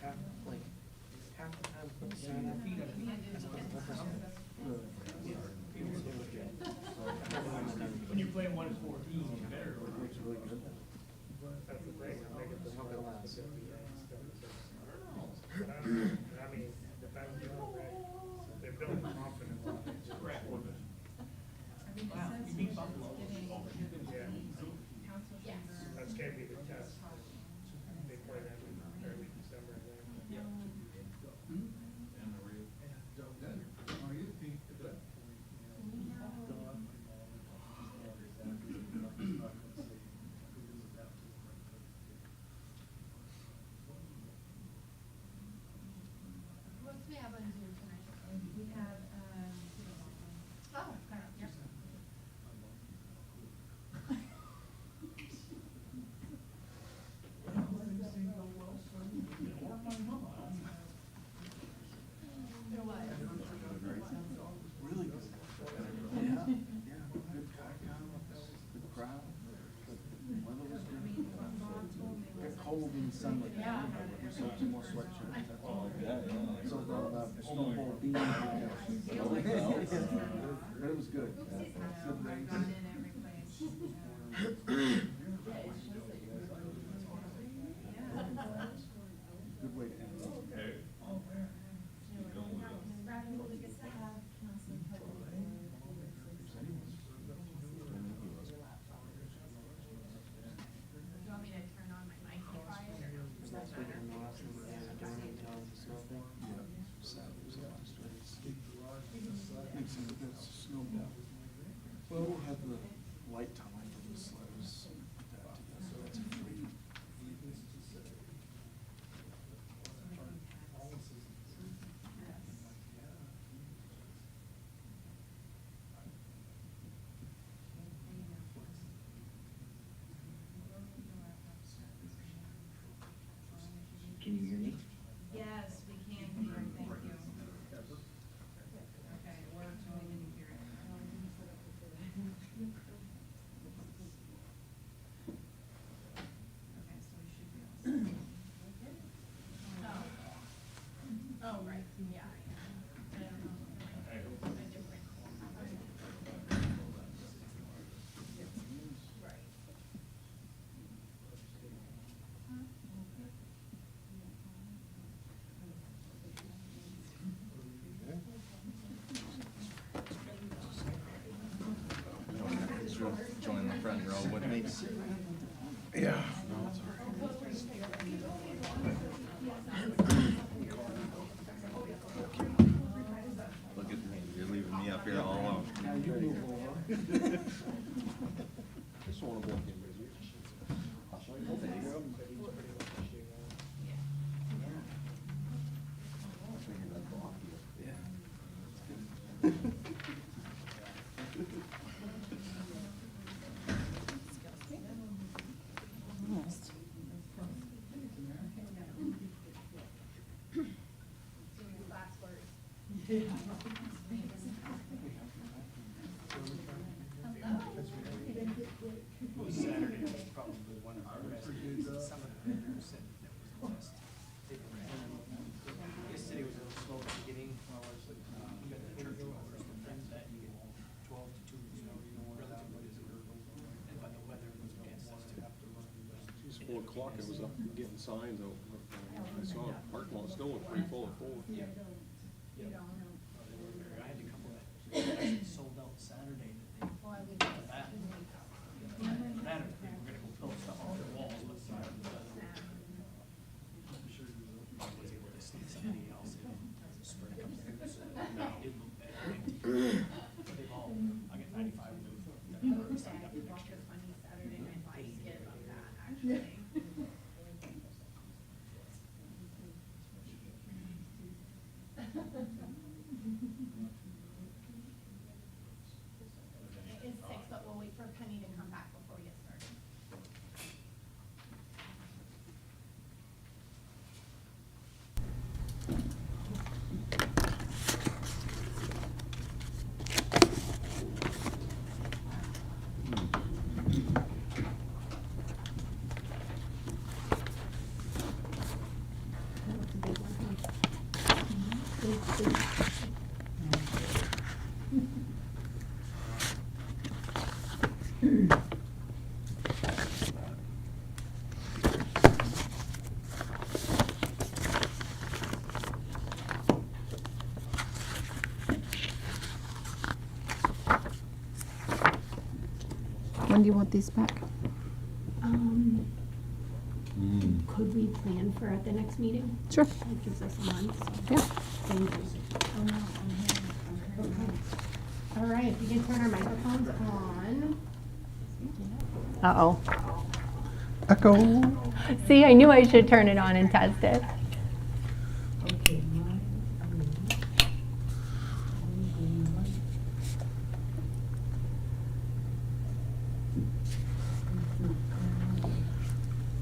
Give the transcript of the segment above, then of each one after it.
half, like, half the time put the sign up. When you play 114, it's better. Looks really good. That's the thing, I'm making the How it lasts. I mean, if I'm doing right, they're building confidence on it. Correct. I mean, it Wow, says you here beat that Buffalo. it's getting Yeah. council chamber. That's gonna be the test. They play that in early December, I think. Yeah. What do we have on Zoom tonight? We have, Oh, okay, yep. There was. Really good. Yeah, yeah, good good crowd. The weather was I mean, good. Bob told me Got was cold in the summer. Yeah. So some more sweatshirts. Oh, yeah. So snowball bean. But it was good. Good I've race. gone in every place. Good way to end it. Okay. Do you want me to turn on my mic quiet or? Last week in Austin, they had a donut town snow thing. Yeah. Saturday was the last race. Makes it good snowball. Well, we'll have the light time for the sleds. That's a free. Can you hear me? Yes, we can hear, thank you. Okay, it worked, we didn't hear it. Okay, so we should be all set. Oh, right, yeah. I don't know. A different. Right. Join the front row with me. Yeah. Look at me, you're leaving me up here all alone. Now you move over. Just wanna walk in with you. There you go. Last words. Saturday was probably one of our best days. Some of the vendors said that was the best. Yesterday was a little slow at the beginning. You got the church mowers, the friends that you get 12 to 2, relatively busy. But the weather was against us too. It was 4 o'clock, I was up getting signs out. I saw a parking lot still with 3 full of full. Yeah. I had a couple that actually sold out Saturday that they, Well, I would. that, they were gonna go build stuff on their walls, but I was able to sneak somebody else in, spread a couple things, so it did look bad. But they've all, I got 95 of them. Signed up for next year. Funny Saturday night basket about that, actually. It's 6, but When do you want these back? Could we plan for at the next meeting? Sure. That gives us a month, so. Yeah. Thank you. All right, if you can turn our microphones on. Uh-oh. Echo. See, I knew I should turn it on and test it.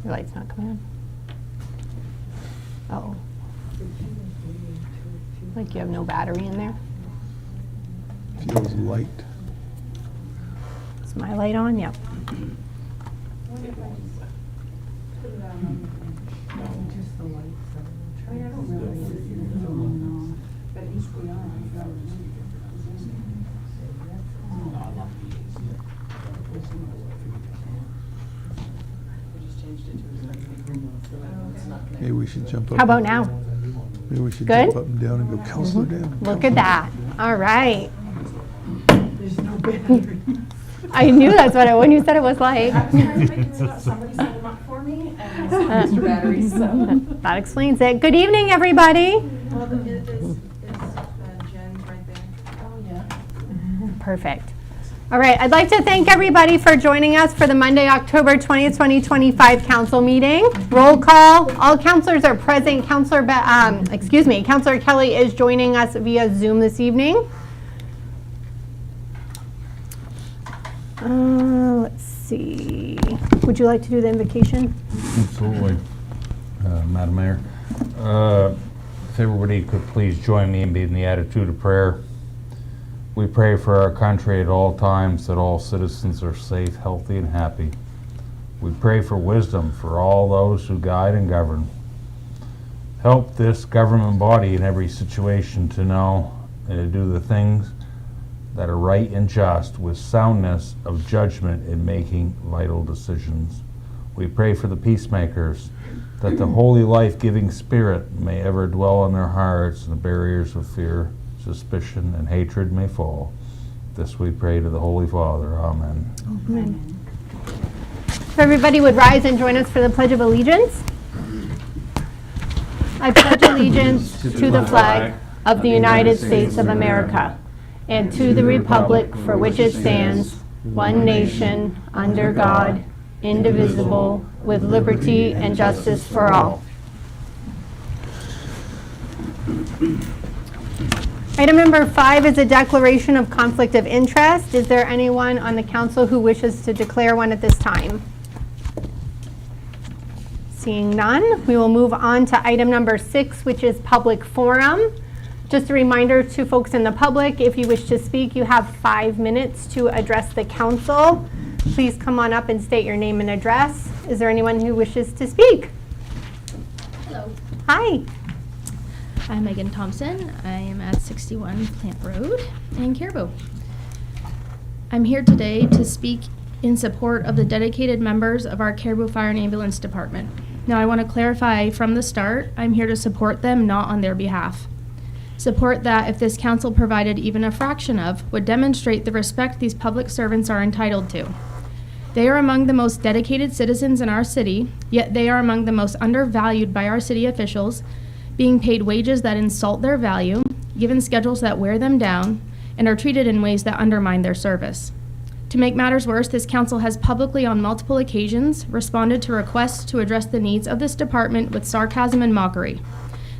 Your light's not coming on. Uh-oh. Like you have no battery in there? Feels light. Is my light on? Yep. Maybe we should jump up. How about now? Maybe we should Good? jump up and down and go counselor down. Look at that. All right. I knew that's what when you said it was light. Somebody set them up for me and Mr. Batteries, so. That explains it. Good evening, everybody. Well, is Jen right there? Oh, yeah. Perfect. All right, I'd like to thank everybody for joining us for the Monday, October 20th, 2025 council meeting. Roll call. All counselors are present. Counselor Kelly is joining us via Zoom this evening. Let's see. Would you like to do the invocation? Absolutely, Madam Mayor. If everybody could please join me and be in the attitude of prayer. We pray for our country at all times, that all citizens are safe, healthy, and happy. We pray for wisdom for all those who guide and govern. Help this government body in every situation to know and to do the things that are right and just with soundness of judgment in making vital decisions. We pray for the peacemakers, that the holy life-giving spirit may ever dwell in their hearts, and the barriers of fear, suspicion, and hatred may fall. This we pray to the Holy Father. Amen. Amen. If everybody would rise and join us for the Pledge of Allegiance. I pledge allegiance to the flag of the United States of America and to the republic for which it stands, one nation, under God, indivisible, with liberty and justice for all. Item number 5 is a declaration of conflict of interest. Is there anyone on the council who wishes to declare one at this time? Seeing none, we will move on to item number 6, which is public forum. Just a reminder to folks in the public, if you wish to speak, you have 5 minutes to address the council. Please come on up and state your name and address. Is there anyone who wishes to speak? Hello. Hi. I'm Megan Thompson. I am at 61 Plant Road in Caribou. I'm here today to speak in support of the dedicated members of our Caribou Fire and Ambulance Department. Now I want to clarify from the start, I'm here to support them, not on their behalf. Support that, if this council provided even a fraction of, would demonstrate the respect these public servants are entitled to. They are among the most dedicated citizens in our city, yet they are among the most undervalued by our city officials, being paid wages that insult their value, given schedules that wear them down, and are treated in ways that undermine their service. To make matters worse, this council has publicly on multiple occasions responded to requests to address the needs of this department with sarcasm and mockery.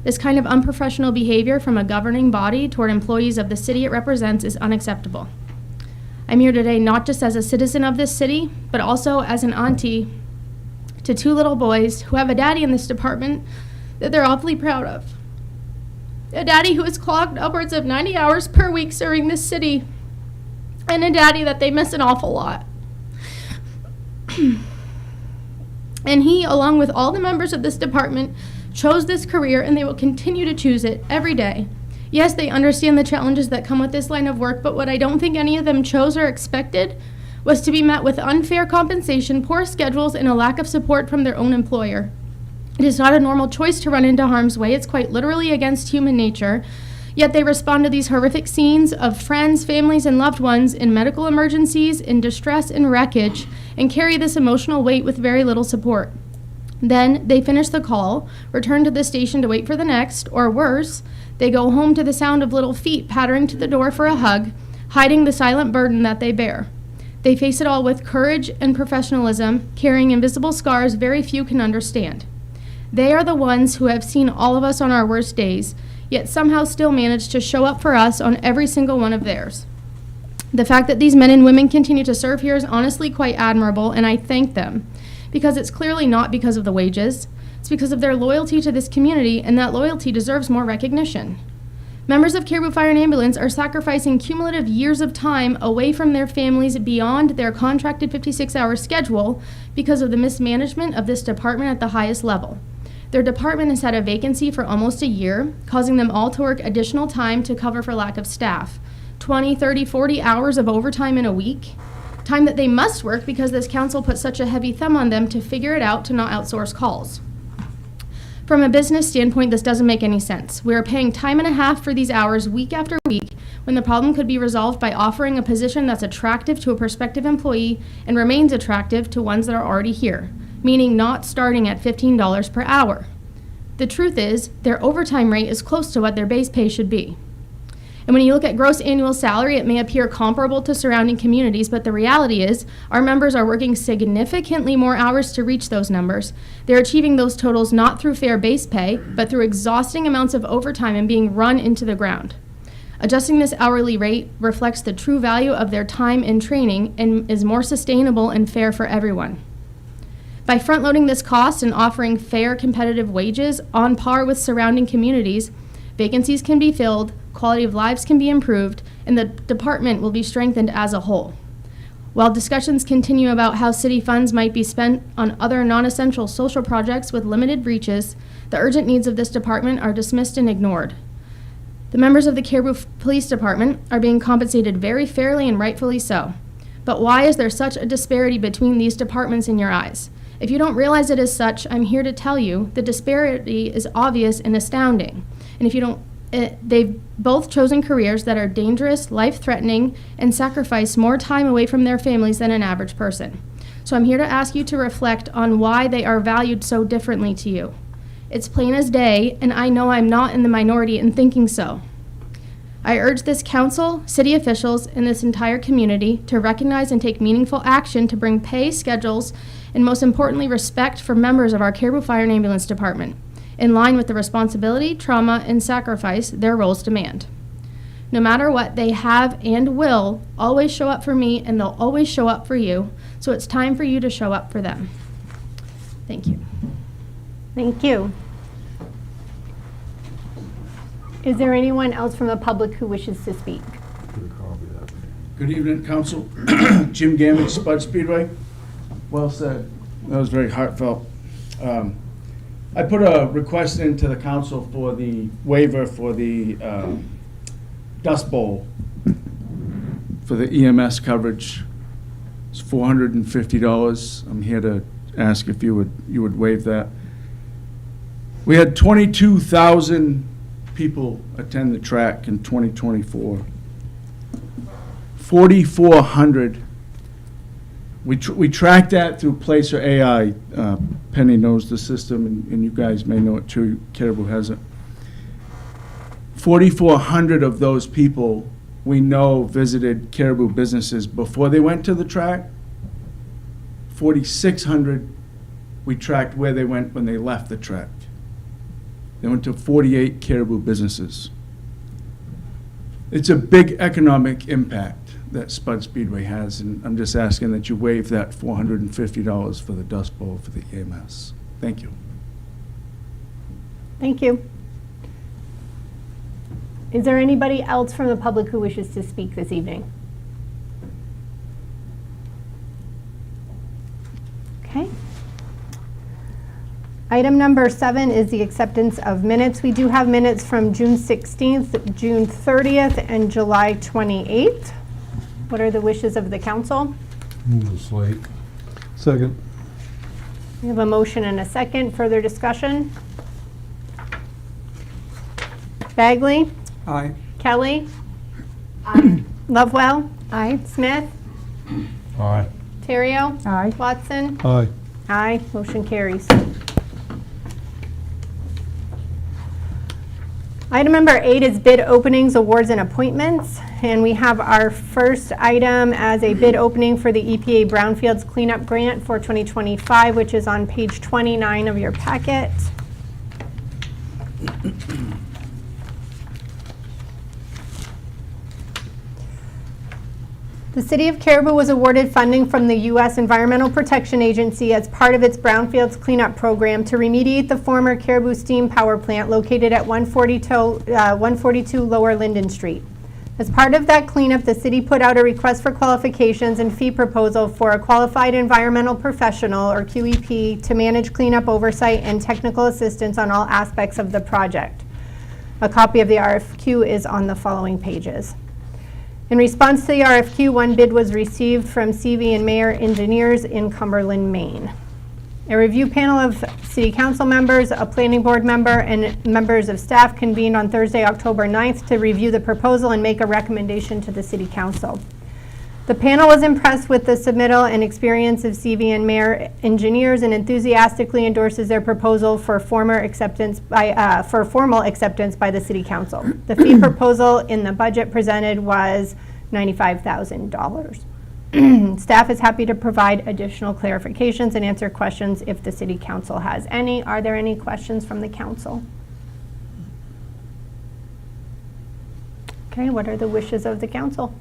This kind of unprofessional behavior from a governing body toward employees of the city it represents is unacceptable. I'm here today not just as a citizen of this city, but also as an auntie to 2 little boys who have a daddy in this department that they're awfully proud of. A daddy who has clocked upwards of 90 hours per week serving this city, and a daddy that they miss an awful lot. And he, along with all the members of this department, chose this career, and they will continue to choose it every day Yes, they understand the challenges that come with this line of work, but what I don't think any of them chose or expected was to be met with unfair compensation, poor schedules, and a lack of support from their own employer. It is not a normal choice to run into harm's way. It's quite literally against human nature. Yet they respond to these horrific scenes of friends, families, and loved ones in medical emergencies, in distress and wreckage, and carry this emotional weight with very little support. Then they finish the call, return to the station to wait for the next, or worse, they go home to the sound of little feet pattering to the door for a hug, hiding the silent burden that they bear. They face it all with courage and professionalism, carrying invisible scars very few can understand. They are the ones who have seen all of us on our worst days, yet somehow still manage to show up for us on every single one of theirs. The fact that these men and women continue to serve here is honestly quite admirable, and I thank them, because it's clearly not because of the wages. It's because of their loyalty to this community, and that loyalty deserves more recognition. Members of Caribou Fire and Ambulance are sacrificing cumulative years of time away from their families beyond their contracted 56-hour schedule because of the mismanagement of this department at the highest level. Their department has had a vacancy for almost a year, causing them all to work additional time to cover for lack of staff. 20, 30, 40 hours of overtime in a week. Time that they must work because this council put such a heavy thumb on them to figure it out to not outsource calls. From a business standpoint, this doesn't make any sense. We are paying time and a half for these hours week after week when the problem could be resolved by offering a position that's attractive to a prospective employee and remains attractive to ones that are already here, meaning not starting at $15 per hour. The truth is, their overtime rate is close to what their base pay should be. And when you look at gross annual salary, it may appear comparable to surrounding communities, but the reality is our members are working significantly more hours to reach those numbers. They're achieving those totals not through fair base pay, but through exhausting amounts of overtime and being run into the ground. Adjusting this hourly rate reflects the true value of their time and training and is more sustainable and fair for everyone. By front-loading this cost and offering fair, competitive wages on par with surrounding communities, vacancies can be filled, quality of lives can be improved, and the department will be strengthened as a whole. While discussions continue about how city funds might be spent on other non-essential social projects with limited reaches, the urgent needs of this department are dismissed and ignored. The members of the Caribou Police Department are being compensated very fairly and rightfully so. But why is there such a disparity between these departments in your eyes? If you don't realize it as such, I'm here to tell you the disparity is obvious and astounding. And if you don't, they've both chosen careers that are dangerous, life-threatening, and sacrifice more time away from their families than an average person. So I'm here to ask you to reflect on why they are valued so differently to you. It's plain as day, and I know I'm not in the minority in thinking so. I urge this council, city officials, and this entire community to recognize and take meaningful action to bring pay, schedules, and most importantly, respect for members of our Caribou Fire and Ambulance Department, in line with the responsibility, trauma, and sacrifice their roles demand. No matter what, they have and will always show up for me, and they'll always show up for you, so it's time for you to show up for them. Thank you. Thank you. Is there anyone else from the public who wishes to speak? Good evening, Council. Jim Gammon, Spud Speedway. Well said. That was very heartfelt. I put a request into the council for the waiver for the Dust Bowl for the EMS coverage. It's $450. I'm here to ask if you would waive that. We had 22,000 people attend the track in 2024. 4,400. We track that through Placer AI. Penny knows the system, and you guys may know it too. Caribou has it. 4,400 of those people we know visited Caribou businesses before they went to the track. 4,600 we tracked where they went when they left the track. They went to 48 Caribou businesses. It's a big economic impact that Spud Speedway has, and I'm just asking that you waive that $450 for the Dust Bowl for the EMS. Thank you. Thank you. Is there anybody else from the public who wishes to speak this evening? Okay. Item number 7 is the acceptance of minutes. We do have minutes from June 16th, June 30th, and July 28th. What are the wishes of the council? Move the slate. Second. We have a motion and a second. Further discussion? Bagley? Aye. Kelly? Aye. Lovewell? Aye. Smith? Aye. Terrio? Aye. Watson? Aye. Aye. Motion carries. Item number 8 is bid openings, awards, and appointments. And we have our first item as a bid opening for the EPA Brownfields Cleanup Grant for 2025, which is on page 29 of your packet. The City of Caribou was awarded funding from the U.S. Environmental Protection Agency as part of its Brownfields Cleanup Program to remediate the former Caribou Steam Power Plant located at 142 Lower Linden Street. As part of that cleanup, the city put out a request for qualifications and fee proposal for a qualified environmental professional, or QEP, to manage cleanup oversight and technical assistance on all aspects of the project. A copy of the RFQ is on the following pages. In response to the RFQ, one bid was received from CV and Mayer Engineers in Cumberland, Maine. A review panel of city council members, a planning board member, and members of staff convened on Thursday, October 9th to review the proposal and make a recommendation to the city council. The panel was impressed with the submittal and experience of CV and Mayer Engineers and enthusiastically endorses their proposal for formal acceptance by the city council. The fee proposal in the budget presented was $95,000. Staff is happy to provide additional clarifications and answer questions if the city council has any. Are there any questions from the council? Okay, what are the wishes of the council?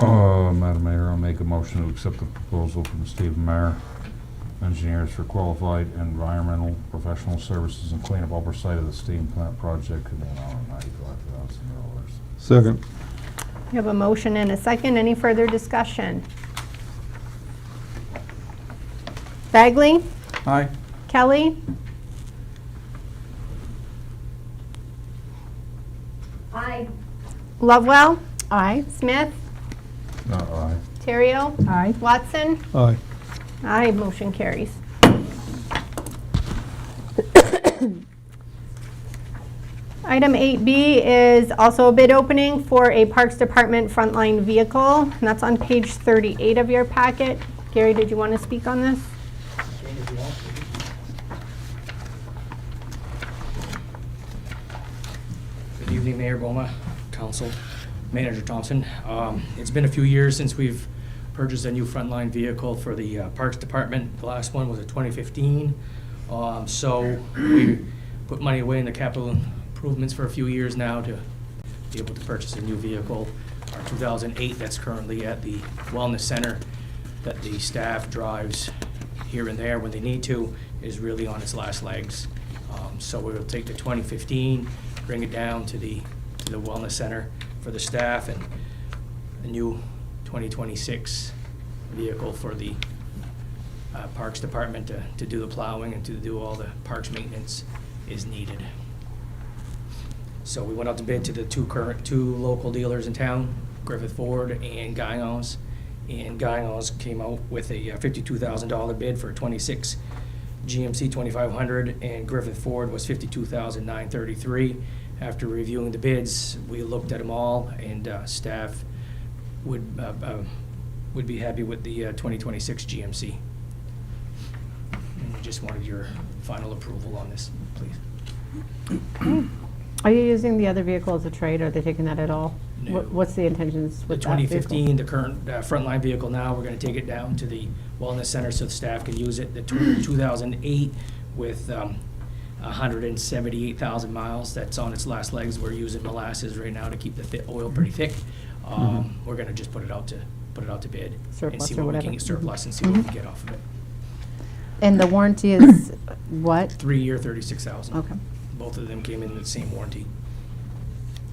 Madam Mayor, I'll make a motion to accept the proposal from Stephen Mayer Engineers for qualified environmental professional services and cleanup oversight of the steam plant project in the amount of $95,000. Second. We have a motion and a second. Any further discussion? Bagley? Aye. Kelly? Aye. Lovewell? Aye. Smith? Aye. Terrio? Aye. Watson? Aye. Aye, motion carries. Item 8B is also a bid opening for a Parks Department frontline vehicle, and that's on page 38 of your packet. Gary, did you want to speak on this? Good evening, Mayor Boma, Council, Manager Thompson. It's been a few years since we've purchased a new frontline vehicle for the Parks Department. The last one was a 2015. So we put money away in the capital improvements for a few years now to be able to purchase a new vehicle. Our 2008 that's currently at the Wellness Center that the staff drives here and there when they need to is really on its last legs. So we'll take the 2015, bring it down to the Wellness Center for the staff, and a new 2026 vehicle for the Parks Department to do the plowing and to do all the parks maintenance is needed. So we went out to bid to the two local dealers in town, Griffith Ford and Guyon's. And Guyon's came out with a $52,000 bid for a 26 GMC 2500, and Griffith Ford was $52,933. After reviewing the bids, we looked at them all, and staff would be happy with the 2026 GMC. And we just wanted your final approval on this, please. Are you using the other vehicle as a trade, or are they taking that at all? No. What's the intentions The with that vehicle? 2015, the current frontline vehicle now, we're gonna take it down to the Wellness Center so the staff can use it. The 2008 with 178,000 miles, that's on its last legs. We're using molasses right now to keep the oil pretty thick. We're gonna just put it out to bid. And Surplus see or what we whatever. can surplus and see what we can get off of it. And the warranty is what? 3-year, 36,000. Okay. Both of them came in the same warranty.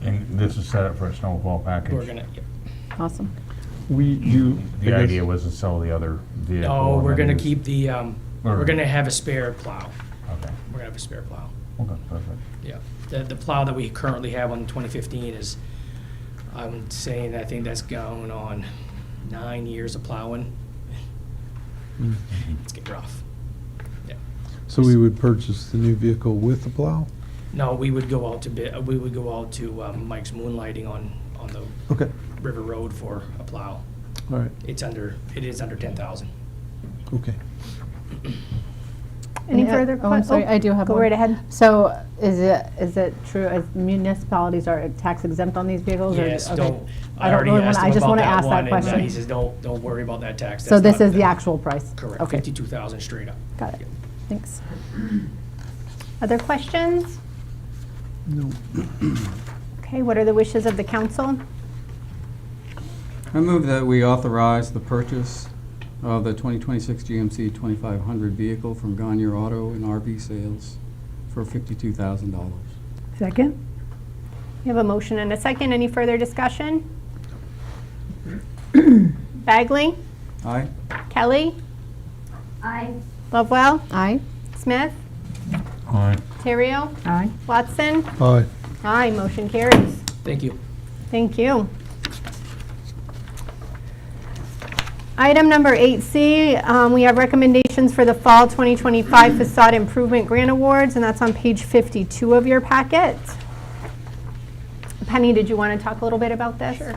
And this is set up for a snowball package? We're gonna, yep. Awesome. The idea was to sell the other vehicle. No, we're and gonna then keep the We're gonna have a spare plow. Okay, We're gonna have a spare plow. okay, perfect. Yeah. The plow that we currently have on 2015 is, I'm saying, I think that's going on 9 years of plowing. It's getting rough. Yeah. So we would purchase the new vehicle with the plow? No, we would go out to Mike's Moonlighting on the Okay, River Road for a plow. all right, It is under 10,000. okay. Any further? Oh, I'm sorry, I do have Go one. right ahead. So is it true, as municipalities are tax exempt on these vehicles? or- Yes, okay. don't, I I don't already really asked wanna- I him just about wanna that ask that one, and question. he says, don't worry about that tax. So That's this is not the actual price? Correct, Okay, 52,000 straight up. got it. Thanks. Other questions? No. Okay, what are the wishes of the council? I move that we authorize the purchase of the 2026 GMC 2500 vehicle from Gagne Auto and RV Sales for $52,000. Second. You have a motion and a second. Any further discussion? Bagley? Aye. Kelly? Aye. Lovewell? Aye? Smith? Aye. Terrio? Aye. Watson? Aye. Aye, motion carries. Thank you. Thank you. Item number 8C, we have recommendations for the Fall 2025 Facade Improvement Grant Awards, and that's on page 52 of your packet. Penny, did you want to talk a little bit about this? Sure.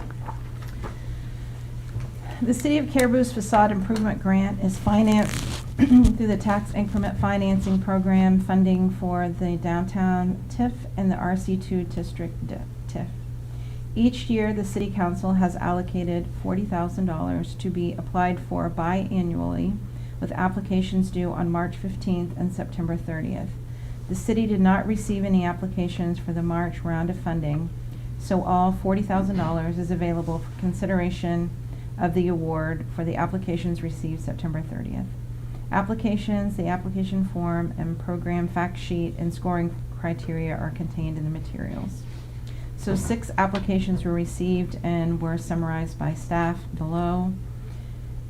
The City of Caribou's Facade Improvement Grant is financed through the Tax Increment Financing Program funding for the downtown TIF and the RC2 District TIF. Each year, the City Council has allocated $40,000 to be applied for biannually, with applications due on March 15th and September 30th. The City did not receive any applications for the March round of funding, so all $40,000 is available for consideration of the award for the applications received September 30th. Applications, the application form, and program fact sheet and scoring criteria are contained in the materials. So 6 applications were received and were summarized by staff below.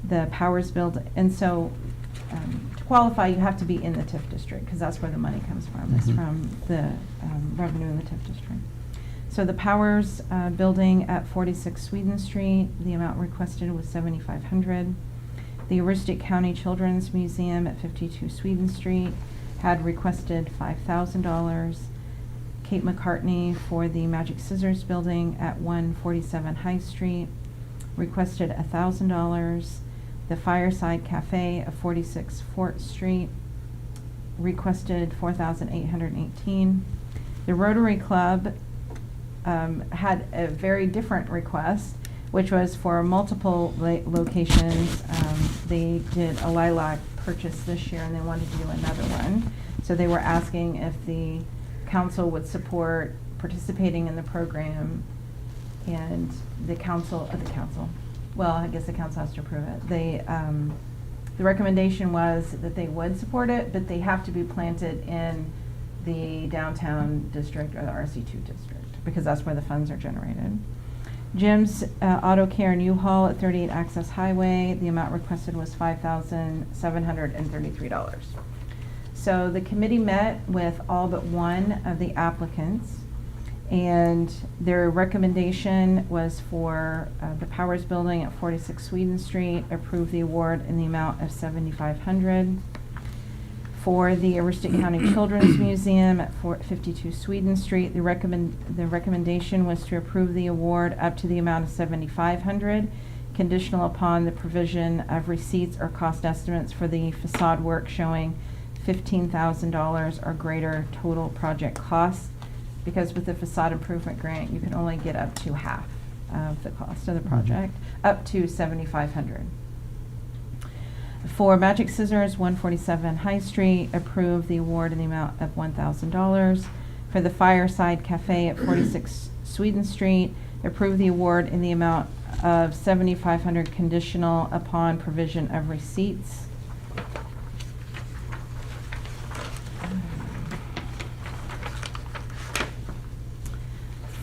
The powers build, and so to qualify, you have to be in the TIF district because that's where the money comes from. It's from the revenue in the TIF district. So the Powers building at 46 Sweden Street, the amount requested was $7,500. The Aroostook County Children's Museum at 52 Sweden Street had requested $5,000. Kate McCartney for the Magic Scissors building at 147 High Street requested $1,000. The Fireside Cafe of 46 Fort Street requested $4,818. The Rotary Club had a very different request, which was for multiple locations. They did a lilac purchase this year and they wanted to do another one. So they were asking if the council would support participating in the program, and the council, well, I guess the council has to approve it. The recommendation was that they would support it, but they have to be planted in the downtown district or the RC2 district, because that's where the funds are generated. Jim's Auto Care and U-Haul at 38 Access Highway, the amount requested was $5,733. So the committee met with all but one of the applicants, and their recommendation was for the Powers Building at 46 Sweden Street, approve the award in the amount of $7,500. For the Aroostook County Children's Museum at 52 Sweden Street, the recommendation was to approve the award up to the amount of $7,500, conditional upon the provision of receipts or cost estimates for the facade work showing $15,000 or greater total project cost, because with the facade improvement grant, you can only get up to half of the cost of the project, up to $7,500. For Magic Scissors, 147 High Street, approve the award in the amount of $1,000. For the Fireside Cafe at 46 Sweden Street, approve the award in the amount of $7,500, conditional upon provision of receipts.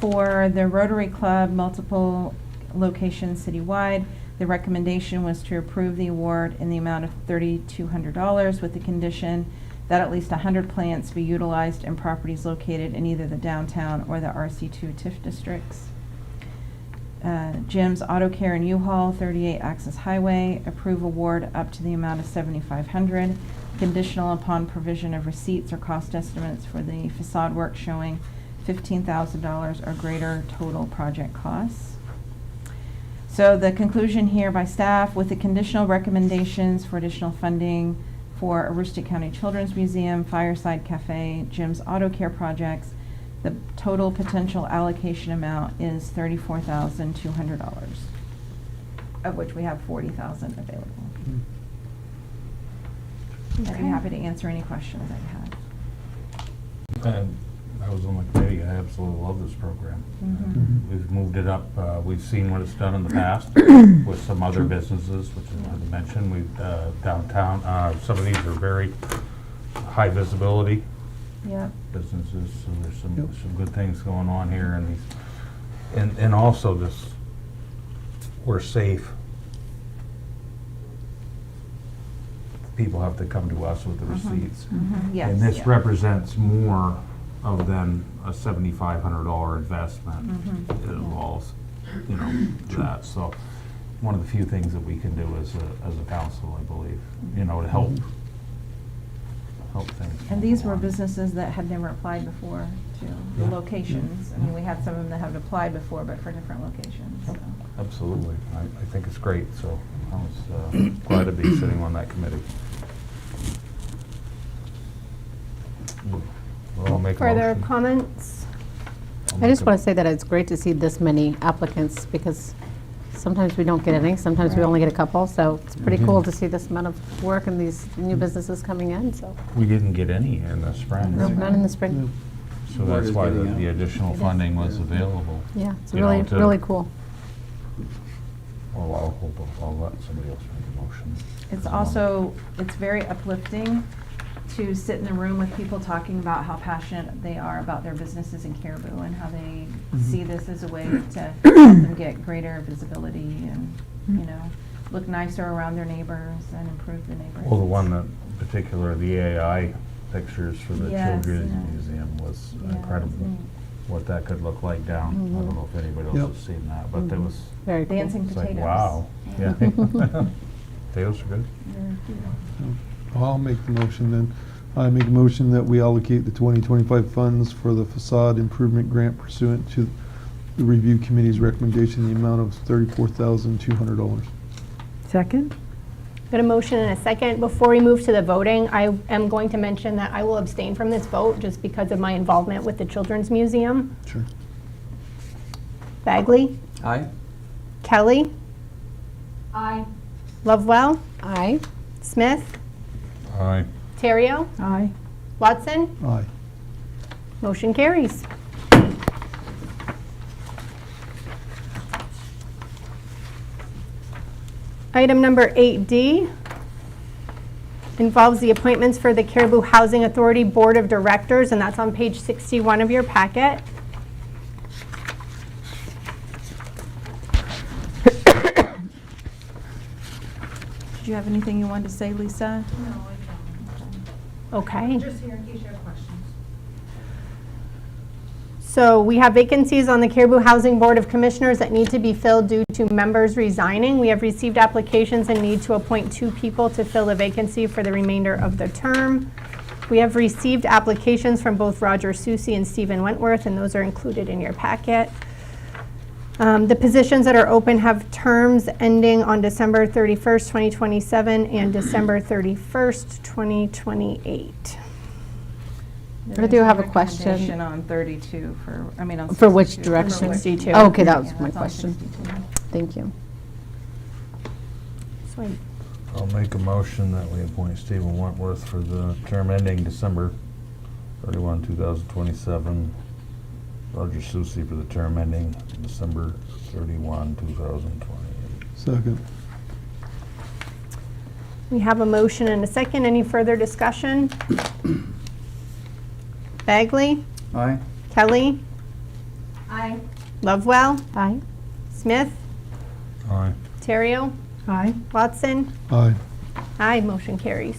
For the Rotary Club, multiple locations citywide, The recommendation was to approve the award in the amount of $3,200 with the condition that at least 100 plants be utilized in properties located in either the downtown or the RC2 TIF districts. Jim's Auto Care and U-Haul, 38 Access Highway, approve award up to the amount of $7,500, conditional upon provision of receipts or cost estimates for the facade work showing $15,000 or greater total project costs. So the conclusion here by staff, with the conditional recommendations for additional funding for Aroostook County Children's Museum, Fireside Cafe, Jim's Auto Care projects, the total potential allocation amount is $34,200, of which we have $40,000 available. I'd be Okay. happy to answer any questions that you had. And I was on the committee, I absolutely love this program. Mhm. We've moved it up, we've seen what it's done in the past with some other businesses, which is, as I mentioned, we've, downtown, some of these are very high visibility Yeah. businesses, so there's some good things going on here, and these, and also this, we're safe. People have to come to us with the receipts. Yes. And this yeah. represents more of than a $7,500 investment. Mhm. It involves, you know, that, so one of the few things that we can do as a council, I believe, you know, to help things. And these were along. businesses that had never applied before to the Yeah. locations. I mean, we had some of them that have applied before, but for different locations, so. Absolutely, I think it's great, so I was glad to be sitting on that committee. Well, I'll make a Further motion. comments? I just want to say that it's great to see this many applicants, because sometimes we don't get any, sometimes we only get a couple, so it's pretty cool to see this amount of work and these new businesses coming in, so. We didn't get any in the spring. Nope, not in the spring. So that's why the additional funding was available. Yeah, it's you know, really, to- really cool. Well, I'll let somebody else make a motion. It's also, it's very uplifting to sit in the room with people talking about how passionate they are about their businesses in Caribou and how they see this as a way to help them get greater visibility and, you know, look nicer around their neighbors and improve the neighborhood. Well, the one that, in particular, the AI pictures for the Yes, Children's yeah. Museum was Yeah, incredible. neat. What that could look like down. I don't know if anybody else Yep. has seen that, but there was, Very cool. Dancing it's like, potatoes. wow. Yeah. Potatoes are good. They're cute. I'll make the motion then. I make a motion that we allocate the 2025 funds for the facade improvement grant pursuant to the review committee's recommendation in the amount of $34,200. Second? Got a motion and a second. Before we move to the voting, I am going to mention that I will abstain from this vote just because of my involvement with the Children's Museum. Sure. Bagley? Aye. Kelly? Aye. Lovewell? Aye. Smith? Aye. Terrio? Aye. Watson? Aye. Motion carries. Item number 8D involves the appointments for the Caribou Housing Authority Board of Directors, and that's on page 61 of your packet. Did you have anything you wanted to say, Lisa? No, I don't. Okay. Just here in case you have questions. So we have vacancies on the Caribou Housing Board of Commissioners that need to be filled due to members resigning. We have received applications and need to appoint 2 people to fill the vacancy for the remainder of the term. We have received applications from both Roger Susi and Stephen Wentworth, and those are included in your packet. The positions that are open have terms ending on December 31st, 2027 and December 31st, 2028. I do have a question. Recommendation on 32 for, I mean, on 62. For which direction? 62. Oh, okay, that was Yeah, my that's on question. 62. Thank you. So I'll make a motion that we appoint Stephen Wentworth for the term ending December 31, 2027. Roger Susi for the term ending December 31, 2028. Second. we have a motion and a second. Any further discussion? Bagley? Aye. Kelly? Aye. Lovewell? Aye. Smith? Aye. Terrio? Aye. Watson? Aye. Aye, motion carries.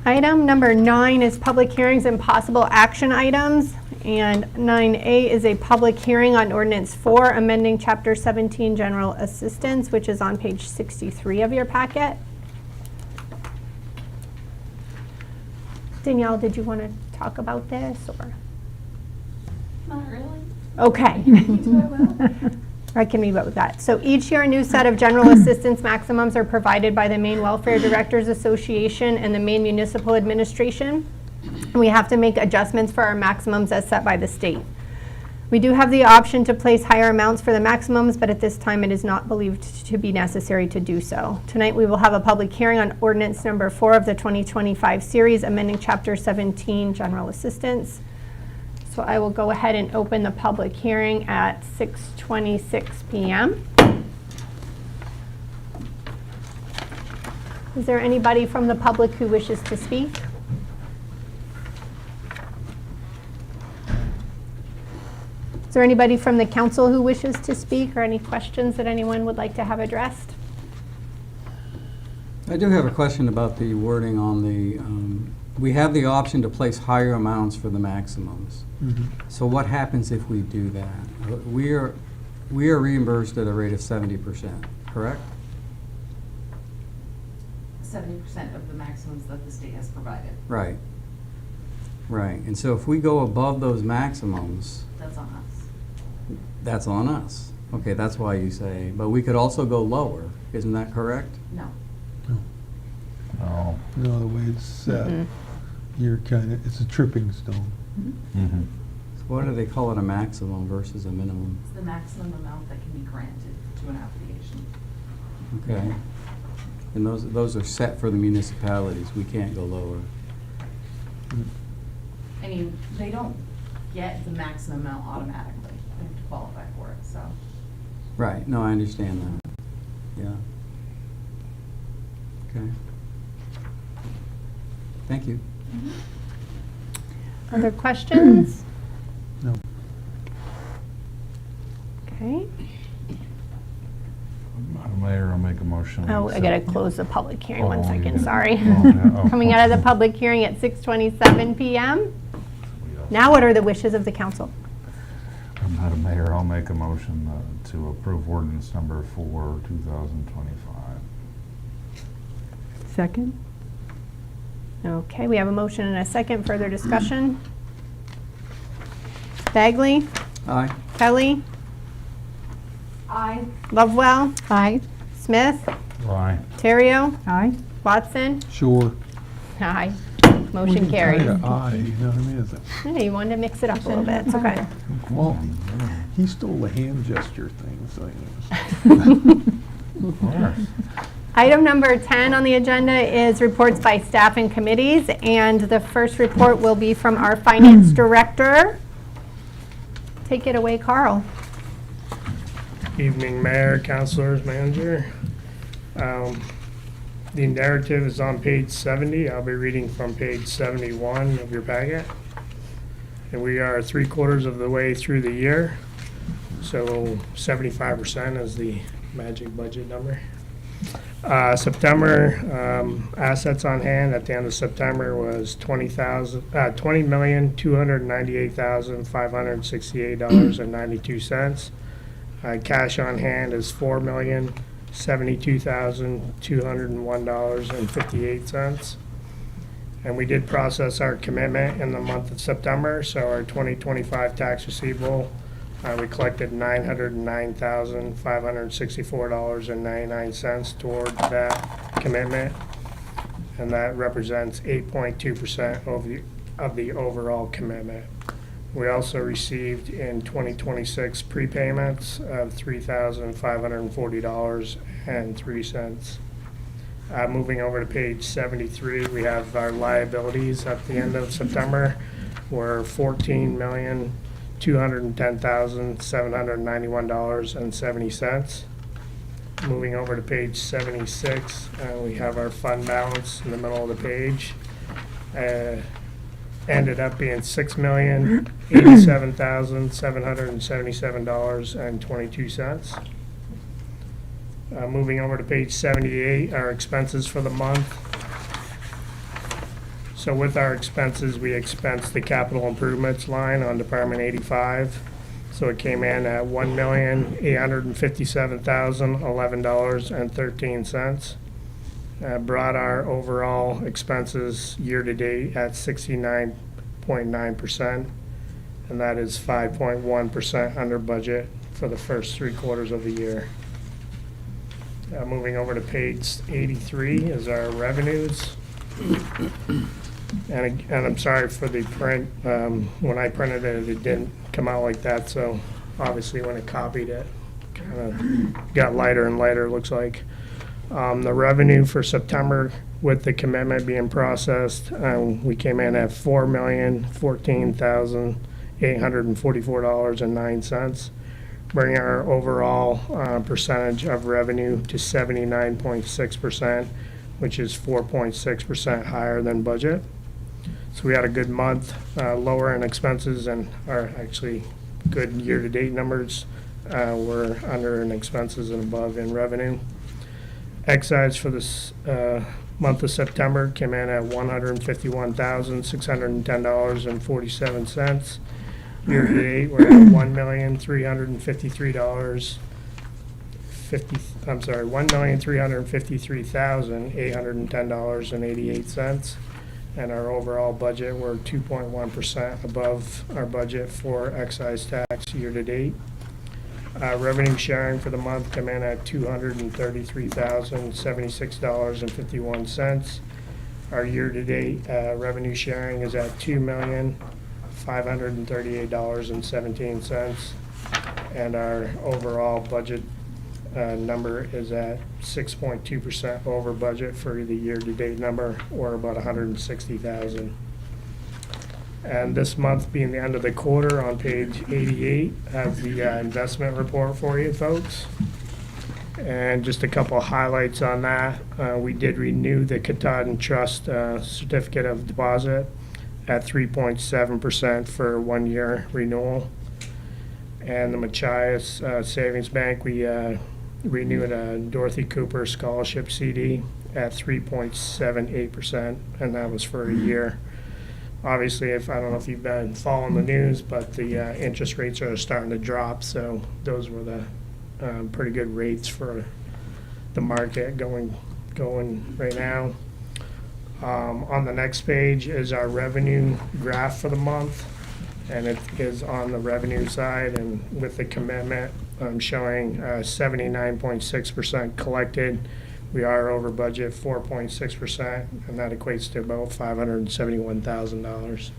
Item number 9 is public hearings and possible action items. And 9A is a public hearing on ordinance 4, amending Chapter 17, General Assistance, which is on page 63 of your packet. Danielle, did you want to talk about this, or? Not really. Okay. I can read about that. So each year, a new set of general assistance maximums are provided by the Maine Welfare Directors Association and the Maine Municipal Administration. We have to make adjustments for our maximums as set by the state. We do have the option to place higher amounts for the maximums, but at this time it is not believed to be necessary to do so. Tonight we will have a public hearing on ordinance number 4 of the 2025 series, amending Chapter 17, General Assistance. So I will go ahead and open the public hearing at 6:26 p.m. Is there anybody from the public who wishes to speak? Is there anybody from the council who wishes to speak, or any questions that anyone would like to have addressed? I do have a question about the wording on the, we have the option to place higher amounts for the maximums. So what happens if we do that? We are reimbursed at a rate of 70%, correct? 70% of the maximums that the state has provided. Right. Right. And so if we go above those maximums, That's on us. that's on us. Okay, that's why you say, but we could also go lower. Isn't that correct? No. Oh. No, the way it's set, you're kind of, it's a tripping stone. Mm-hmm. So why do they call it a maximum versus a minimum? It's the maximum amount that can be granted to an application. Okay. And those are set for the municipalities. We can't go lower. I mean, they don't get the maximum amount automatically. They have to qualify for it, so. Right. No, I understand that. Yeah. Okay. Thank you. Other questions? No. Okay. Madam Mayor, I'll make a motion. Oh, I gotta close the public hearing, one Oh, second, yeah. sorry. Oh, yeah. Oh, Coming out of the public hearing at 6:27 p.m. Now what are the wishes of the council? Madam Mayor, I'll make a motion to approve ordinance number 4, 2025. Second? Okay, we have a motion and a second. Further discussion? Bagley? Aye. Kelly? Aye. Lovewell? Aye. Smith? Aye. Terrio? Aye. Watson? Sure. Aye. Motion carries. Aye, you know what I mean? Is it- Yeah, you wanted to mix it up a little bit. It's okay. Well, he stole the hand gesture thing, so you know. Item number 10 on the agenda is reports by staff and committees, and the first report will be from our finance director. Take it away, Carl. Evening, Mayor, Councilors, Manager. The narrative is on page 70. I'll be reading from page 71 of your packet. And we are 3/4 of the way through the year. So 75% is the magic budget number. September, assets on hand at the end of September was $20,298,568.92. Cash on hand is $4,072,201.58. And we did process our commitment in the month of September, so our 2025 tax receivable, we collected $909,564.99 toward that commitment, and that represents 8.2% of the overall commitment. We also received in 2026 prepayments of $3,540.03. Moving over to page 73, we have our liabilities at the end of September were $14,210,791.70. Moving over to page 76, we have our fund balance in the middle of the page. ended up being $6,087,777.22. Moving over to page 78, our expenses for the month. So with our expenses, we expensed the capital improvements line on Department 85. So it came in at $1,857,011.13. Brought our overall expenses year-to-date at 69.9%, and that is 5.1% under budget for the first 3 quarters of the year. Moving over to page 83 is our revenues. And I'm sorry for the print. When I printed it, it didn't come out like that, so obviously when I copied it, kind of got lighter and lighter, it looks like. The revenue for September with the commitment being processed, we came in at $4,014,844.09, bringing our overall percentage of revenue to 79.6%, which is 4.6% higher than budget. So we had a good month, lower in expenses, and our actually good year-to-date numbers were under in expenses and above in revenue. Excise for this month of September came in at $151,610.47. Year-to-date, we're at $1,353,810.88. And our overall budget, we're 2.1% above our budget for excise tax year-to-date. Revenue sharing for the month came in at $233,076.51. Our year-to-date revenue sharing is at $2,538.17, and our overall budget number is at 6.2% over budget for the year-to-date number, or about $160,000. And this month being the end of the quarter, on page 88, have the investment report for you folks. And just a couple of highlights on that. We did renew the Katahdin Trust certificate of deposit at 3.7% for 1-year renewal. And the Machias Savings Bank, we renewed a Dorothy Cooper scholarship CD at 3.78%, and that was for a year. Obviously, I don't know if you've been following the news, but the interest rates are starting to drop, so those were the pretty good rates for the market going right now. On the next page is our revenue graph for the month, and it is on the revenue side, and with the commitment, I'm showing 79.6% collected. We are over budget 4.6%, and that equates to about $571,000.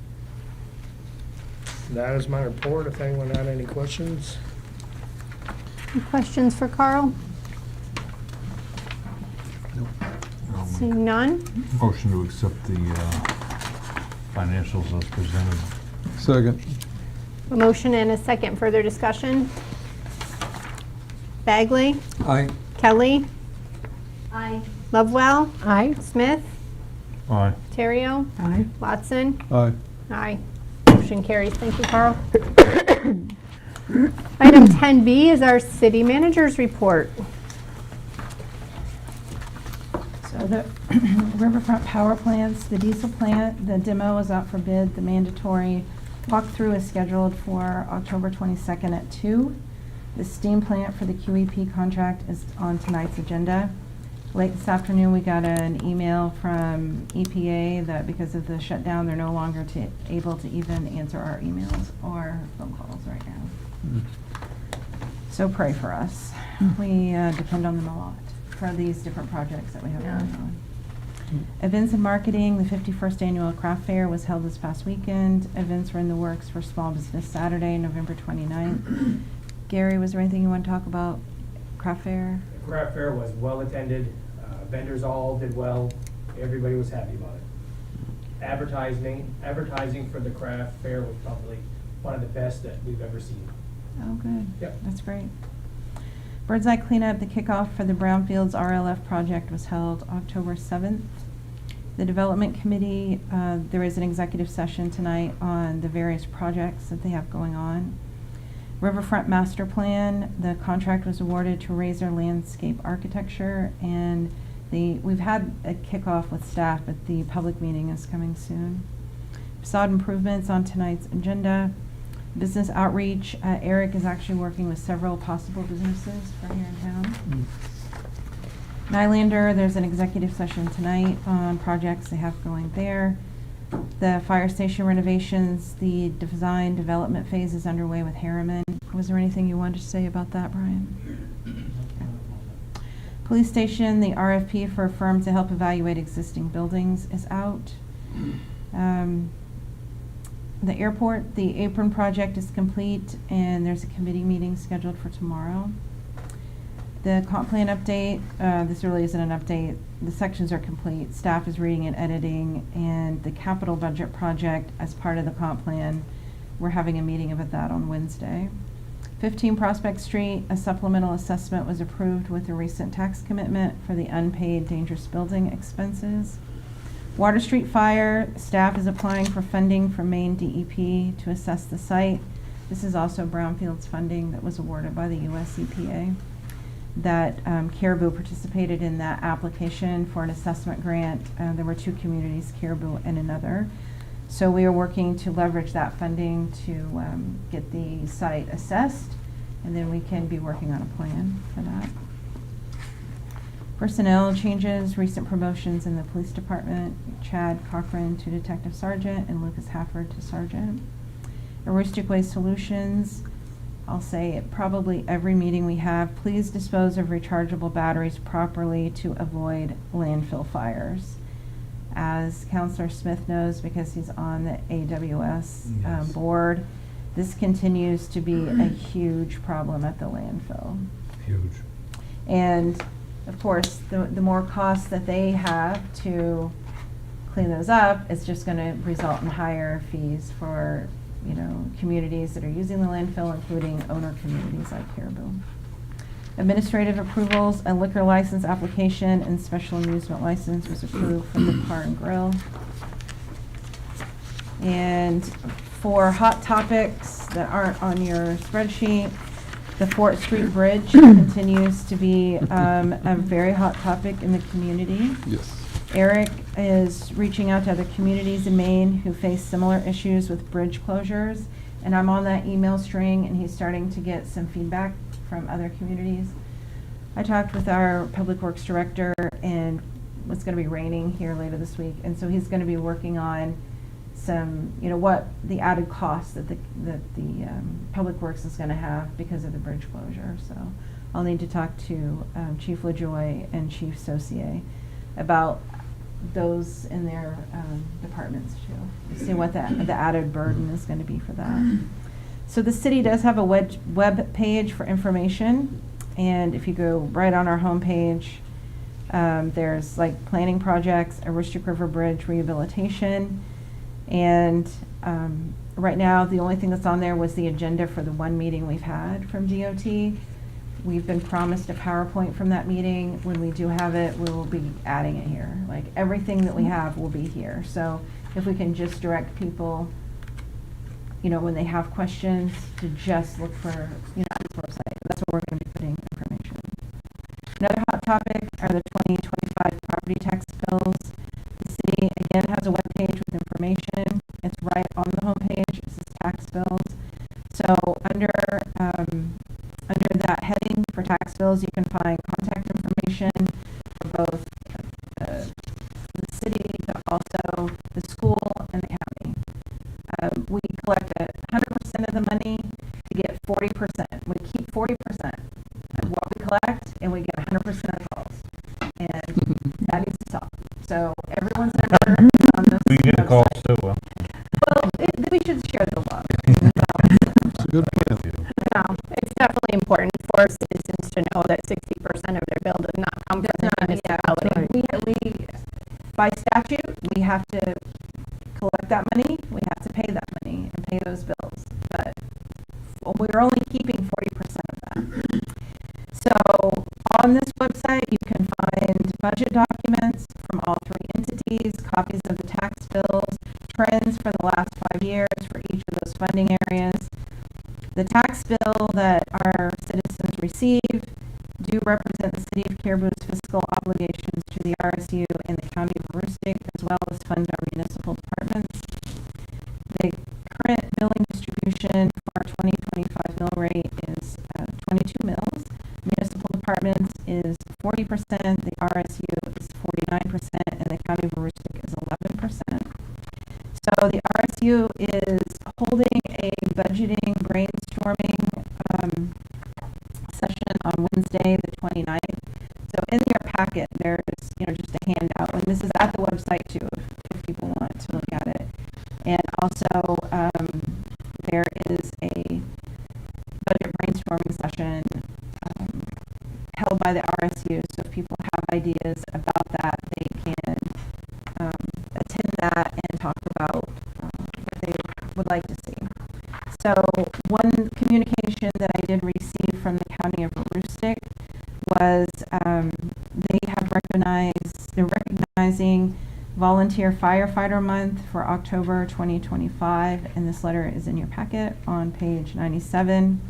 That is my report. If anyone had any questions. Any questions for Carl? Seeing none? Motion to accept the financials as presented. Second. A motion and a second. Further discussion? Bagley? Aye. Kelly? Aye. Lovewell? Aye. Smith? Aye. Terrio? Aye. Watson? Aye. Aye. Motion carries. Thank you, Carl. Item 10B is our city manager's report. So the riverfront power plants, the diesel plant, the demo is out for bid. The mandatory walkthrough is scheduled for October 22nd at 2. The steam plant for the QEP contract is on tonight's agenda. Late this afternoon, we got an email from EPA that because of the shutdown, they're no longer able to even answer our emails or phone calls right now. So pray for us. We depend on them a lot for these different projects that we have going on. Events and marketing, the 51st annual craft fair was held this past weekend. Events were in the works for Small Business Saturday, November 29th. Gary, was there anything you want to talk about craft fair? The craft fair was well attended. Vendors all did well. Everybody was happy about it. Advertising for the craft fair was probably one of the best that we've ever seen. Oh, good. Yep. That's great. Bird's Eye Cleanup, the kickoff for the Brownfields RLF project was held October 7th. The Development Committee, there is an executive session tonight on the various projects that they have going on. Riverfront Master Plan, the contract was awarded to Razor Landscape Architecture, and we've had a kickoff with staff, but the public meeting is coming soon. Facade improvements on tonight's agenda. Business outreach, Eric is actually working with several possible businesses for here in town. Nylander, there's an executive session tonight on projects they have going there. The fire station renovations, the design development phase is underway with Harriman. Was there anything you wanted to say about that, Brian? Okay. Police station, the RFP for a firm to help evaluate existing buildings is out. The airport, the apron project is complete, and there's a committee meeting scheduled for tomorrow. The comp plan update, this really isn't an update. The sections are complete. Staff is reading and editing, and the capital budget project as part of the comp plan, we're having a meeting about that on Wednesday. 15 Prospect Street, a supplemental assessment was approved with a recent tax commitment for the unpaid dangerous building expenses. Water Street Fire, staff is applying for funding from Maine DEP to assess the site. This is also brownfields funding that was awarded by the US EPA. That Caribou participated in that application for an assessment grant. There were 2 communities, Caribou and another. So we are working to leverage that funding to get the site assessed, and then we can be working on a plan for that. Personnel changes, recent promotions in the police department. Chad Cochran to detective sergeant and Lucas Hafford to sergeant. Aroostook Waste Solutions, I'll say at probably every meeting we have, please dispose of rechargeable batteries properly to avoid landfill fires. As Councilor Smith knows, because he's on the AWS board, this continues to be a huge problem at the landfill. Huge. And of course, the more costs that they have to clean those up, it's just going to result in higher fees for, you know, communities that are using the landfill, including owner communities like Caribou. Administrative approvals, a liquor license application and special amusement license was approved from the Bar and Grill. And for hot topics that aren't on your spreadsheet, the Fort Street Bridge continues to be a very hot topic in the community. Yes. Eric is reaching out to other communities in Maine who face similar issues with bridge closures, and I'm on that email string, and he's starting to get some feedback from other communities. I talked with our Public Works Director, and it's going to be raining here later this week, and so he's going to be working on some, you know, what the added costs that the Public Works is going to have because of the bridge closure. So I'll need to talk to Chief LaJoy and Chief Saucier about those in their departments too, to see what the added burden is going to be for that. So the city does have a web page for information, and if you go right on our homepage, there's like planning projects, Aroostook River Bridge rehabilitation, and right now the only thing that's on there was the agenda for the one meeting we've had from DOT. We've been promised a PowerPoint from that meeting. When we do have it, we will be adding it here. Like everything that we have will be here. So if we can just direct people, you know, when they have questions, to just look for, you know, this website. That's where we're going to be putting information. Another hot topic are the 2025 property tax bills. The city, again, has a webpage with information. It's right on the homepage. It says tax bills. So under that heading for tax bills, you can find contact information for both the city, but also the school and the county. We collect 100% of the money to get 40%. We keep 40% of what we collect, and we get 100% of calls. And that needs to stop. So everyone's number is on this. We get calls too. Well, we should share the love. It's a good plan. No, it's definitely important for citizens to know that 60% of their bill does not come from the municipality. We, by statute, we have to collect that money, we have to pay that money and pay those bills. But we're only keeping 40% of that. So on this website, you can find budget documents from all 3 entities. fees, copies of the tax bills, trends for the last 5 years for each of those funding areas. The tax bill that our citizens receive do represent the City of Caribou's fiscal obligations to the RSU and the County of Aroostook, as well as fund our municipal departments. The current billing distribution for our 2025 mill rate is 22 mills. Municipal departments is 40%, the RSU is 49%, and the County of Aroostook is 11%. So the RSU is holding a budgeting brainstorming session on Wednesday, the 29th. So in your packet, there's just a handout, and this is at the website too, if people want to look at it. And also, there is a budget brainstorming session held by the RSU. So if people have ideas about that, they can attend that and talk about what they would like to see. So one communication that I did receive from the County of Aroostook was they're recognizing Volunteer Firefighter Month for October 2025, and this letter is in your packet on page 97.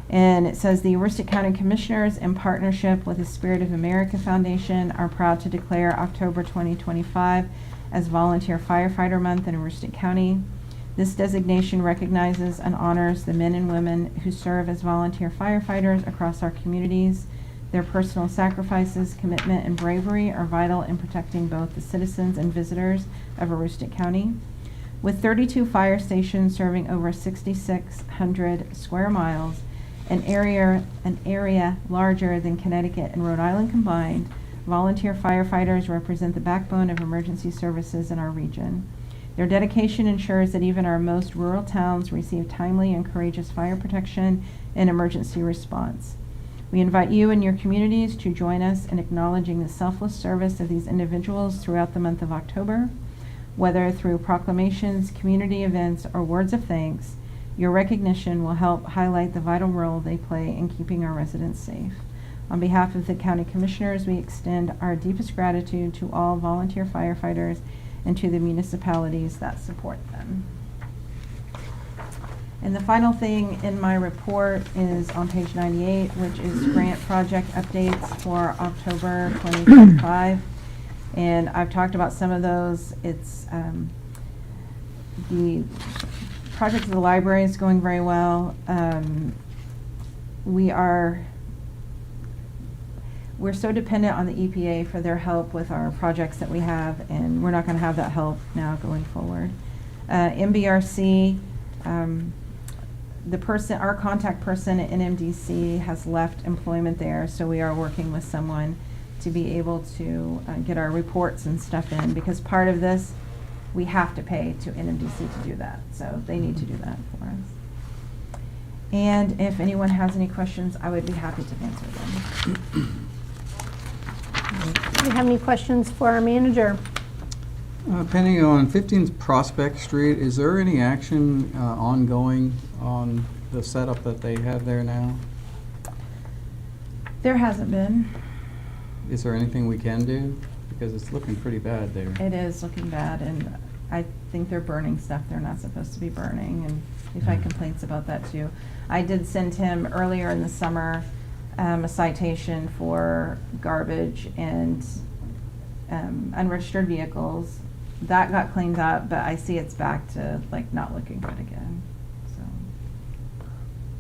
And it says, the Aroostook County Commissioners, in partnership with the Spirit of America Foundation, are proud to declare October 2025 as Volunteer Firefighter Month in Aroostook County. This designation recognizes and honors the men and women who serve as volunteer firefighters across our communities. Their personal sacrifices, commitment, and bravery are vital in protecting both the citizens and visitors of Aroostook County. With 32 fire stations serving over 6,600 square miles, an area larger than Connecticut and Rhode Island combined, volunteer firefighters represent the backbone of emergency services in our region. Their dedication ensures that even our most rural towns receive timely and courageous fire protection and emergency response. We invite you and your communities to join us in acknowledging the selfless service of these individuals throughout the month of October. Whether through proclamations, community events, or words of thanks, your recognition will help highlight the vital role they play in keeping our residents safe. On behalf of the County Commissioners, we extend our deepest gratitude to all volunteer firefighters and to the municipalities that support them. And the final thing in my report is on page 98, which is grant project updates for October 2025. And I've talked about some of those. It's the project of the library is going very well. We're so dependent on the EPA for their help with our projects that we have, and we're not going to have that help now going forward. MBRC, our contact person at NMDC has left employment there, so we are working with someone to be able to get our reports and stuff in, because part of this, we have to pay to NMDC to do that, so they need to do that for us. And if anyone has any questions, I would be happy to answer them. Do you have any questions for our manager? Penny, on 15th Prospect Street, is there any action ongoing on the setup that they have there now? There hasn't been. Is there anything we can do? Because it's looking pretty bad there. It is looking bad, and I think they're burning stuff they're not supposed to be burning, and we've had complaints about that too. I did send him earlier in the summer a citation for garbage and unregistered vehicles. That got cleaned up, but I see it's back to like not looking good again. So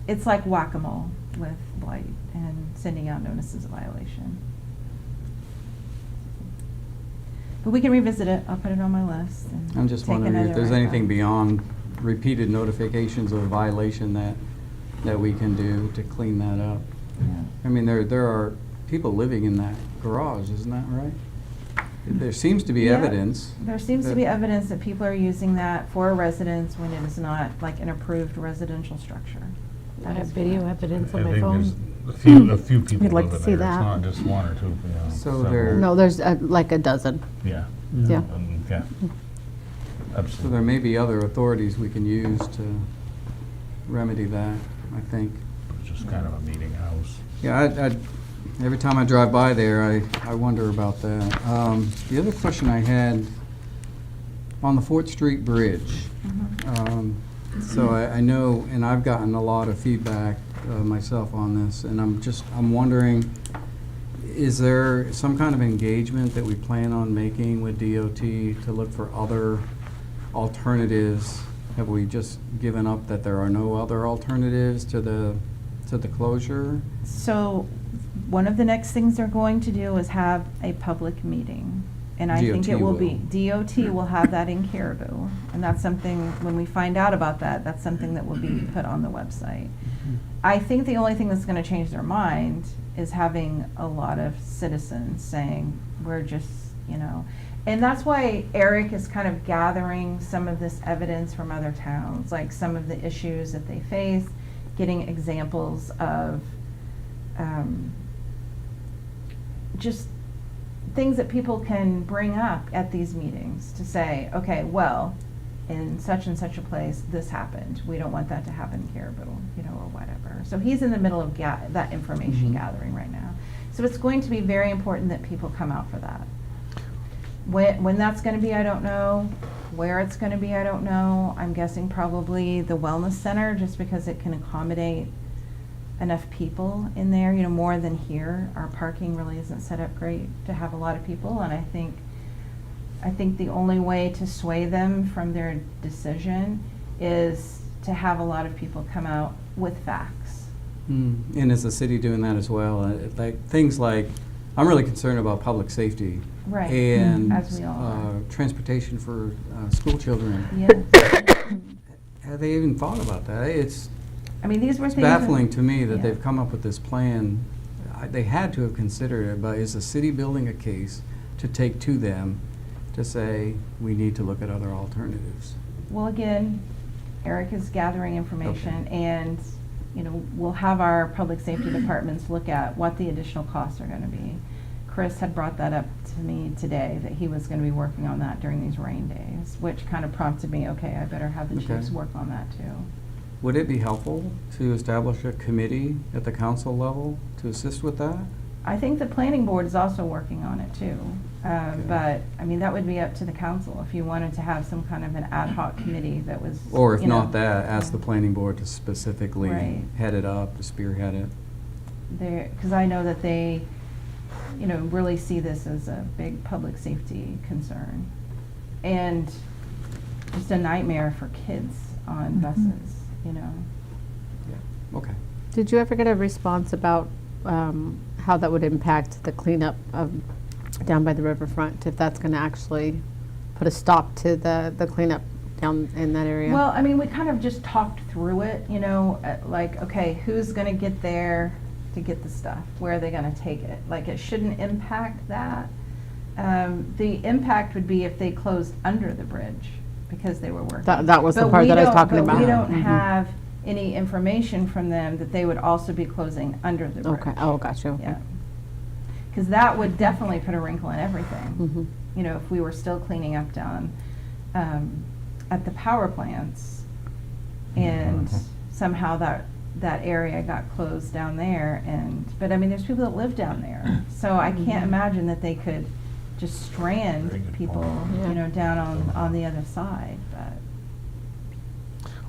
it's like whack-a-mole with blight and sending out notices of violation. But we can revisit it. I'll put it on my list. And I'm just take wondering if another there's ride anything back. beyond repeated notifications of violation that we can do to clean that up. Yeah. I mean, there are people living in that garage, isn't that right? There seems to be Yeah, evidence. There seems to be evidence that people are using that for a residence when it is not like an approved residential structure. I have video evidence on I my think phone. there's a few people We'd like to living see there. It's that. not just one or two, you know. So several. there- No, there's like a dozen. Yeah. Yeah. Yeah. So Absolutely. there may be other authorities we can use to remedy that, I think. It's just kind of a meeting house. Yeah, Every time I drive by there, I wonder about that. The other question I had, on the Fort Street Bridge, so I know, and I've gotten a lot of feedback myself on this, and I'm wondering, is there some kind of engagement that we plan on making with DOT to look for other alternatives? Have we just given up that there are no other alternatives to the closure? So one of the next things they're going to do is have a public meeting. And I think it will be, DOT will have that in Caribou. And that's something, when we find out about that, that's something that will be put on the website. I think the only thing that's going to change their mind is having a lot of citizens saying, we're just, you know. And that's why Eric is kind of gathering some of this evidence from other towns, like some of the issues that they face, getting examples of just things that people can bring up at these meetings to say, okay, well, in such and such a place, this happened. We don't want that to happen in Caribou, you know, or whatever. So he's in the middle of that information gathering right now. So it's going to be very important that people come out for that. When that's going to be, I don't know. Where it's going to be, I don't know. I'm guessing probably the wellness center, just because it can accommodate enough people in there, you know, more than here. Our parking really isn't set up great to have a lot of people, and I think the only way to sway them from their decision is to have a lot of people come out with facts. And is the city doing that as well? Like things like, I'm really concerned about public safety. Right. And as we all are. Transportation for school children. Yes. Have they even thought about that? I mean, these were It's things baffling to me that they've come up with this plan. They had to have considered it, but is the city building a case to take to them to say, we need to look at other alternatives? Well, again, Eric is gathering information, and you know, we'll have our public safety departments look at what the additional costs are going to be. Chris had brought that up to me today, that he was going to be working on that during these rain days, which kind of prompted me, okay, I better have the chiefs work on that too. Would it be helpful to establish a committee at the council level to assist with that? I think the planning board is also working on it too. But, I mean, that would be up to the council if you wanted to have some kind of an ad hoc committee that was, or if not that, ask the planning board to specifically head it up, to spearhead it. Because I know that they, you know, really see this as a big public safety concern. And just a nightmare for kids on buses, you know. Yeah, okay. Did you ever get a response about how that would impact the cleanup of down by the riverfront, if that's going to actually put a stop to the cleanup down in that area? Well, I mean, we kind of just talked through it, you know, like, okay, who's going to get there to get the stuff? Where are they going to take it? Like, it shouldn't impact that. The impact would be if they closed under the bridge because they were working. That was the part that I was talking about. But we don't have any information from them that they would also be closing under the bridge. Okay. Oh, gotcha. Okay. Yeah. Because that would definitely put a wrinkle in everything. You know, if we were still cleaning up down at the power plants, and somehow that area got closed down there, but I mean, there's people that live down there, so I can't imagine that they could just strand people, you know, down on the other side. But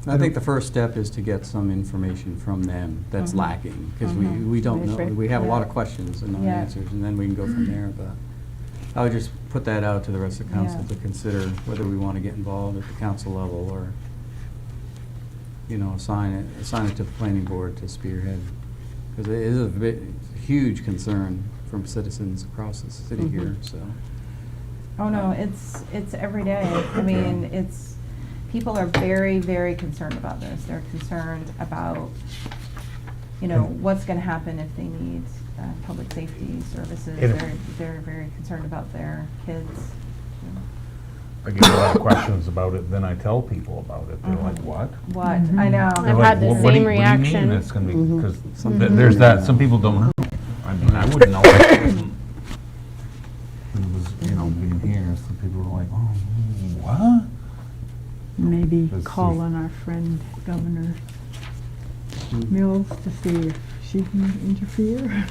I think the first step is to get some information from them that's lacking, because we don't know. We have a lot of questions and no answers, and then we can go from there. But I would just put that out to the rest of the council to consider whether we want to get involved at the council level, or, you know, assign it to the planning board to spearhead, because it is a huge concern from citizens across the city here. So. Oh no, it's every day. I mean, people are very, very concerned about this. They're concerned about, you know, what's going to happen if they need public safety services. They're very concerned about their kids. I get a lot of questions about it, then I tell people about it. They're like, what? What? I know. I've had the same reaction. What do you mean it's going to be? Because there's that, some people don't know. I mean, I wouldn't know. It was, you know, being here, some people were like, oh, what? Maybe call on our friend Governor Mills to see if she can interfere.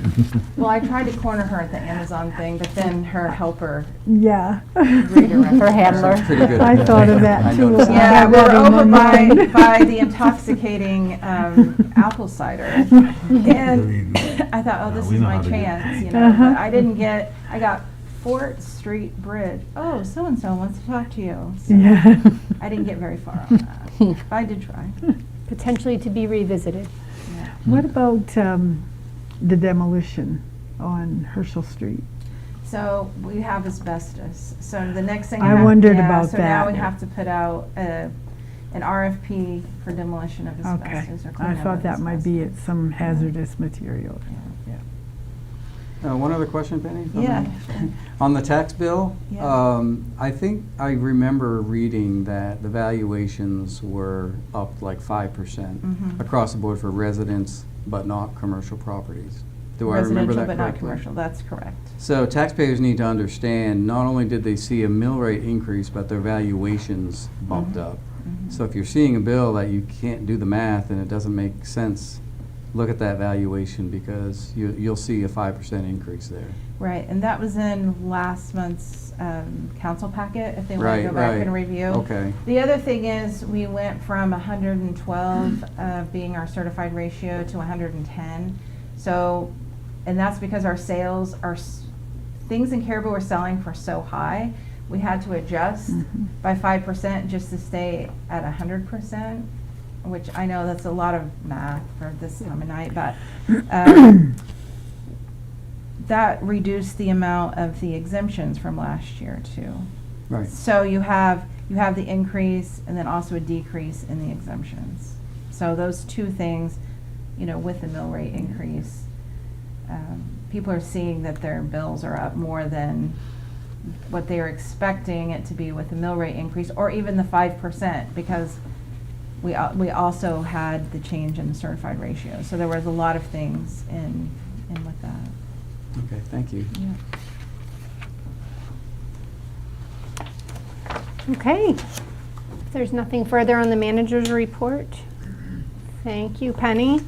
Well, I tried to corner her at the Amazon thing, but then her helper Yeah. redirected Her handler. That's pretty good. I thought of that I too. noticed that. Yeah, I we had were that on over my mind. by the intoxicating apple cider. And I thought, oh, this we is know my how to do it. chance, you know. Uh-huh. But I got Fort Street Bridge. Oh, so-and-so wants to talk to you. So Yeah. I didn't get very far on that. But I did try. Potentially to be revisited. Yeah. What about the demolition on Herschel Street? So we have asbestos. So the next thing I wondered about so now that. we have to put out an RFP for demolition of Okay. asbestos or I cleanup thought of that might be asbestos. it, some hazardous material. One other question, Penny? if I Yeah. may? On the tax bill, Yeah. I think I remember reading that the valuations were up like 5% Mhm. across the board for residents, but not commercial properties. Do I remember Residential that but not correctly? commercial, that's correct. So taxpayers need to understand, not only did they see a mill rate increase, but their valuations bumped Mhm. up. Mhm. So if you're seeing a bill that you can't do the math and it doesn't make sense, look at that valuation because you'll see a 5% increase there. Right, and that was in last month's council packet, if they want to Right, go back right. and review. Okay. The other thing is, we went from 112 being our certified ratio to 110. So, and that's because our sales are, things in Caribou are selling for so high, we had to adjust by 5% just to stay at 100%, which I know that's a lot of math for this time of night, but that reduced the amount of the exemptions from last year too. Right. So you have the increase and then also a decrease in the exemptions. So those two things, you know, with the mill rate increase, people are seeing that their bills are up more than what they are expecting it to be with the mill rate increase, or even the 5%, because we also had the change in the certified ratio. So there was a lot of things in with that. Okay, thank you. Yeah. Okay. If there's nothing further on the manager's report. Thank you, Penny.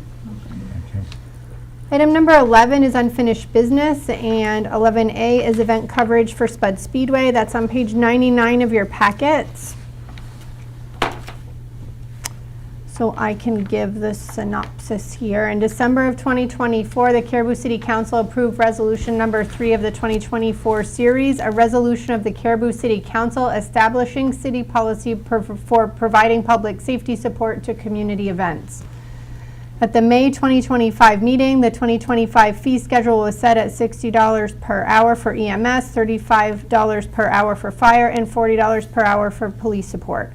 Item number 11 is unfinished business, and 11A is event coverage for Spud Speedway. That's on page 99 of your packets. So I can give the synopsis here. In December of 2024, the Caribou City Council approved resolution number 3 of the 2024 series, a resolution of the Caribou City Council establishing city policy for providing public safety support to community events. At the May 2025 meeting, the 2025 fee schedule was set at $60 per hour for EMS, $35 per hour for fire, and $40 per hour for police support.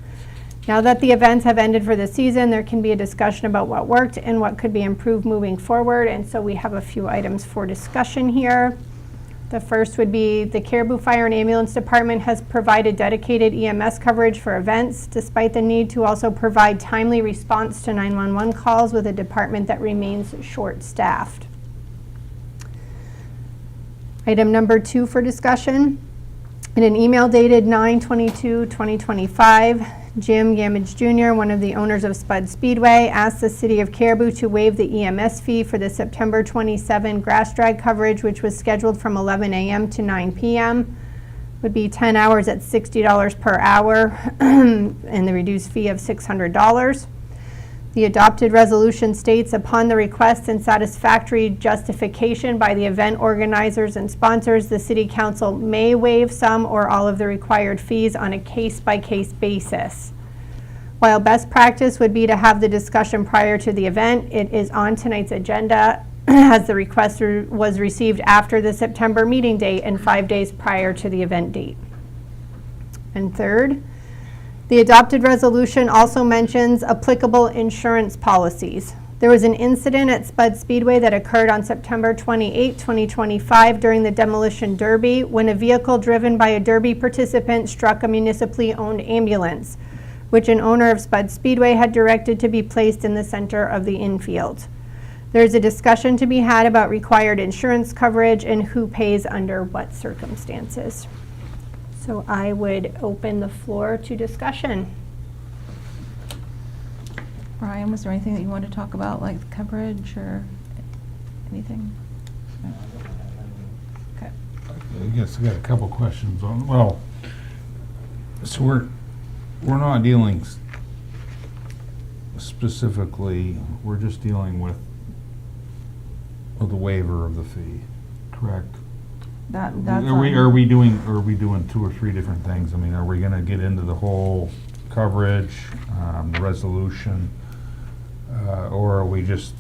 Now that the events have ended for the season, there can be a discussion about what worked and what could be improved moving forward, and so we have a few items for discussion here. The first would be the Caribou Fire and Ambulance Department has provided dedicated EMS coverage for events, despite the need to also provide timely response to 911 calls with a department that remains short-staffed. Item number 2 for discussion. In an email dated 9/22/2025, Jim Gamage Jr., one of the owners of Spud Speedway, asked the City of Caribou to waive the EMS fee for the September 27 grass drag coverage, which was scheduled from 11 a.m. to 9 p.m. Would be 10 hours at $60 per hour and the reduced fee of $600. The adopted resolution states, upon the request and satisfactory justification by the event organizers and sponsors, the City Council may waive some or all of the required fees on a case-by-case basis. While best practice would be to have the discussion prior to the event, it is on tonight's agenda as the request was received after the September meeting date and 5 days prior to the event date. And third, the adopted resolution also mentions applicable insurance policies. There was an incident at Spud Speedway that occurred on September 28, 2025 during the demolition derby when a vehicle driven by a derby participant struck a municipally owned ambulance, which an owner of Spud Speedway had directed to be placed in the center of the infield. There is a discussion to be had about required insurance coverage and who pays under what circumstances. So I would open the floor to discussion. Brian, was there anything that you wanted to talk about, like coverage or? Anything? No. Okay. I guess I got a couple questions on, well, so we're not dealing specifically, we're just dealing with the waiver of the fee, correct? That's Are we doing 2 or 3 different things? I mean, are we gonna get into the whole coverage, the resolution, or are we just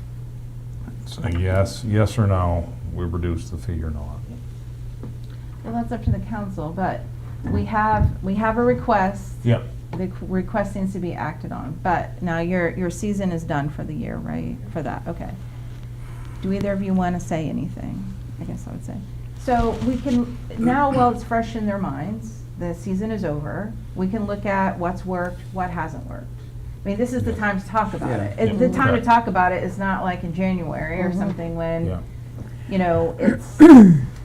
saying yes or no, we reduce the fee or not? Well, that's up to the council, but we have a request. Yep. The request needs to be acted on, but now your season is done for the year, right? For that, okay. Do either of you want to say anything? I guess I would say. So we can, now while it's fresh in their minds, the season is over, we can look at what's worked, what hasn't worked. I mean, this is the time to talk about it. Yeah. The time to Okay. talk about it is not like in January or something when, Yeah. you know, it's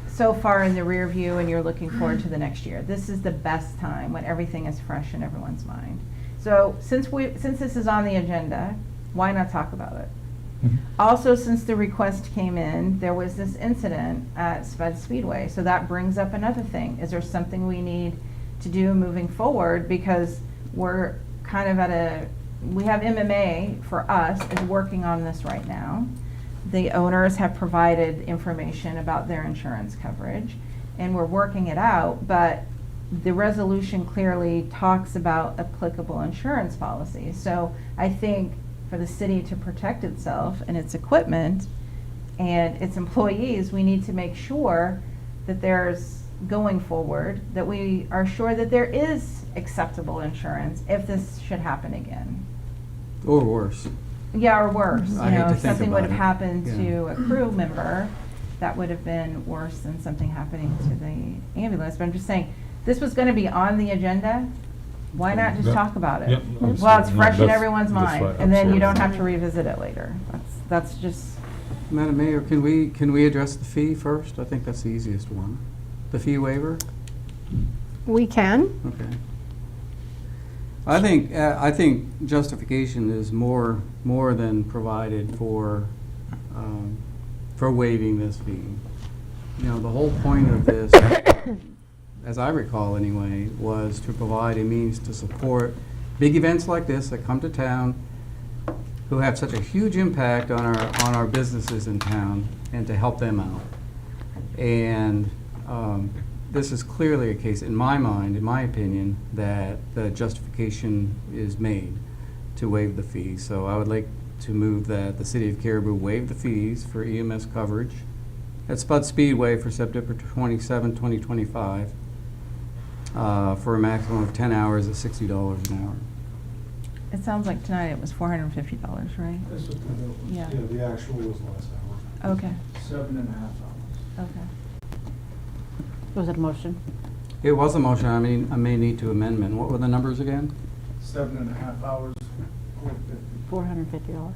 so far in the rear view and you're looking forward to the next year. This is the best time when everything is fresh in everyone's mind. So since this is on the agenda, why not talk about it? Also, since the request came in, there was this incident at Spud Speedway, so that brings up another thing. Is there something we need to do moving forward? Because we're kind of we have MMA for us is working on this right now. The owners have provided information about their insurance coverage, and we're working it out, but the resolution clearly talks about applicable insurance policies. So I think for the city to protect itself and its equipment and its employees, we need to make sure that there's, going forward, that we are sure that there is acceptable insurance if this should happen again. Or worse. Yeah, or worse. I You hate know, to if think something would about have it. happened Yeah. to a crew member, that would have been worse than something happening to the ambulance. But I'm just saying, this was going to be on the agenda. Why not just Yep. talk about it? Yep, Well, it's absolutely. fresh in That's- everyone's that's mind, right, and then you don't absolutely. have to revisit it later. That's just, Madam Mayor, can we address the fee first? I think that's the easiest one. The fee waiver? We can. Okay. I think justification is more than provided for waiving this fee. You know, the whole point of this, as I recall anyway, was to provide a means to support big events like this that come to town, who have such a huge impact on our businesses in town, and to help them out. And this is clearly a case, in my mind, in my opinion, that the justification is made to waive the fee. So I would like to move that the City of Caribou waive the fees for EMS coverage at Spud Speedway for September 27, 2025, for a maximum of 10 hours at $60 an hour. it sounds like tonight it was $450, right? That's what the, Yeah. the actual was last hour. Okay, 7.5 hours. okay. Was it a motion? It was a motion. I may need to amendment. What were the numbers again? 7.5 hours, $450.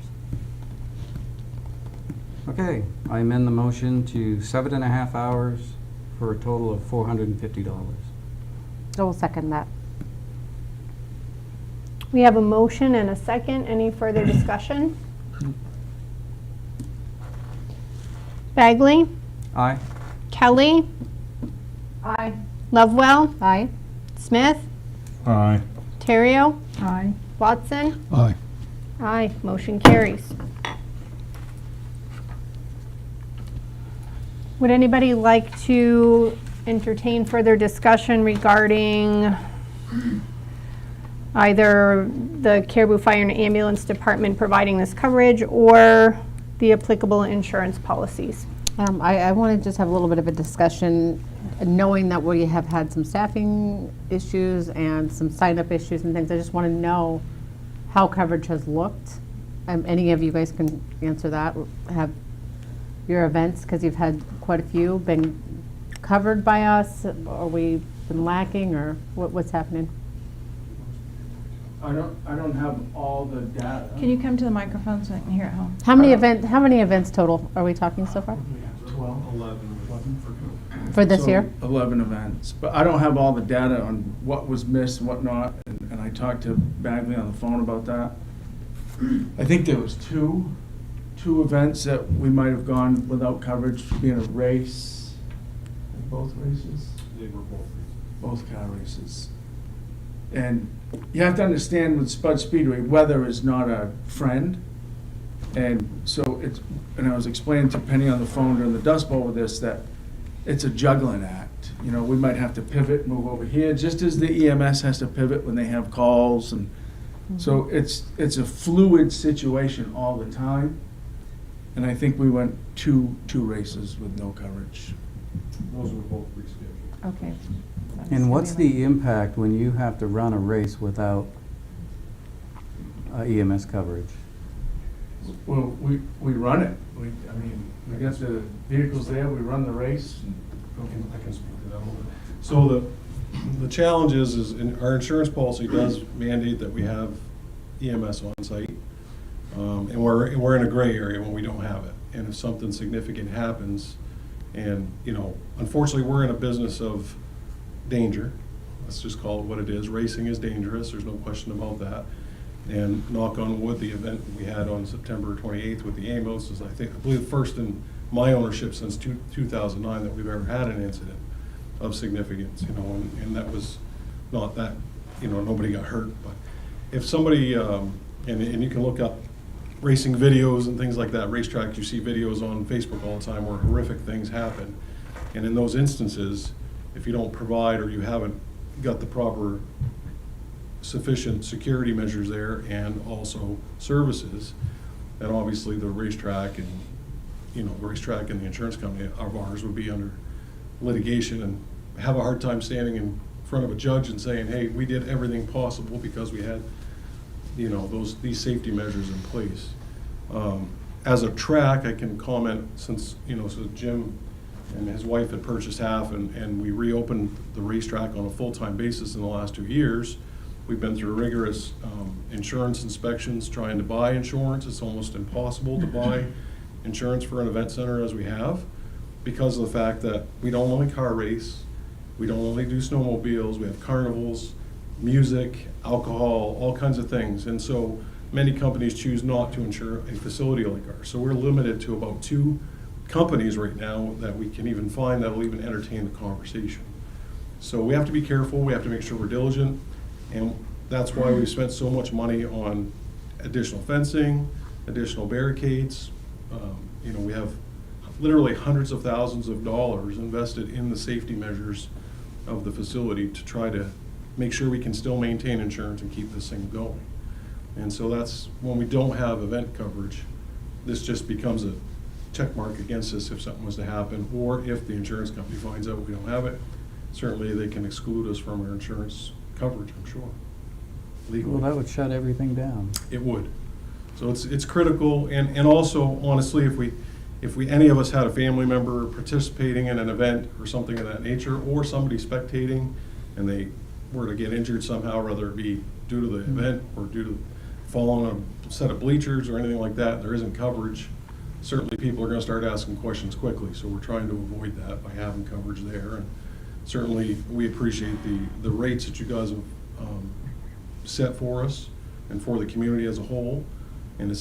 Okay, I amend the motion to 7.5 hours for a total of $450. I will second that. We have a motion and a second. Any further discussion? Bagley? Aye. Kelly? Aye. Lovewell? Aye. Smith? Aye. Terrio? Aye. Watson? Aye. Aye. Motion carries. Would anybody like to entertain further discussion regarding either the Caribou Fire and Ambulance Department providing this coverage or the applicable insurance policies? I want to just have a little bit of a discussion, knowing that we have had some staffing issues and some sign-up issues and things. I just want to know how coverage has looked. Any of you guys can answer that. Have your events, because you've had quite a few, been covered by us? Are we been lacking, or what's happening? I don't have all the data. Can you come to the microphone so I can hear at home? How many events total are we talking so far 11 for this year? 11 events, but I don't have all the data on what was missed and what not, and I talked to Bagley on the phone about that. I think there was 2 two events that we might have gone without coverage, being a race, both races? They were Both car races. And you have to understand with Spud Speedway, weather is not a friend. And so it's, and I was explaining to Penny on the phone during the Dust Bowl with this, that it's a juggling act. You know, we might have to pivot, move over here, just as the EMS has to pivot when they have calls. And so it's a fluid situation all the time. And I think we went two races with no coverage. Those were both rescheduled. Okay. And what's the impact when you have to run a race without EMS coverage? Well, we run it. We got the vehicles there, we run the race. I can speak to that a little bit. So the challenge is our insurance policy does mandate that we have EMS on site. And we're in a gray area when we don't have it. And if something significant happens, and, you know, unfortunately, we're in a business of danger. Let's just call it what it is. Racing is dangerous. There's no question about that. And knock on wood, the event we had on September 28th with the ambulance is, I believe, the first in my ownership since 2009 that we've ever had an incident of significance, you know, and that was not that, you know, nobody got hurt. But if somebody, and you can look up racing videos and things like that, racetracks, you see videos on Facebook all the time where horrific things happen. And in those instances, if you don't provide or you haven't got the proper sufficient security measures there and also services, then obviously the racetrack and, you know, the racetrack and the insurance company of ours would be under litigation and have a hard time standing in front of a judge and saying, hey, we did everything possible because we had, you know, these safety measures in place. As a track, I can comment since, you know, so Jim and his wife had purchased half and we reopened the racetrack on a full-time basis in the last 2 years. We've been through rigorous insurance inspections trying to buy insurance. It's almost impossible to buy insurance for an event center as we have because of the fact that we don't only car race, we don't only do snowmobiles, we have carnivals, music, alcohol, all kinds of things. And so many companies choose not to insure a facility like ours. So we're limited to about 2 companies right now that we can even find that will even entertain the conversation. So we have to be careful, we have to make sure we're diligent, and that's why we've spent so much money on additional fencing, additional barricades. You know, we have literally hundreds of thousands of dollars invested in the safety measures of the facility to try to make sure we can still maintain insurance and keep this thing going. And so that's when we don't have event coverage, this just becomes a check mark against us if something was to happen, or if the insurance company finds out we don't have it, certainly they can exclude us from our insurance coverage, I'm sure. Legally. Well, that would shut everything down. It would. So it's critical, and also, honestly, if we any of us had a family member participating in an event or something of that nature, or somebody spectating, and they were to get injured somehow, whether it be due to the event or due to falling on a set of bleachers or anything like that, there isn't coverage, certainly people are going to start asking questions quickly. So we're trying to avoid that by having coverage there. And certainly we appreciate the rates that you guys have set for us and for the community as a whole. And it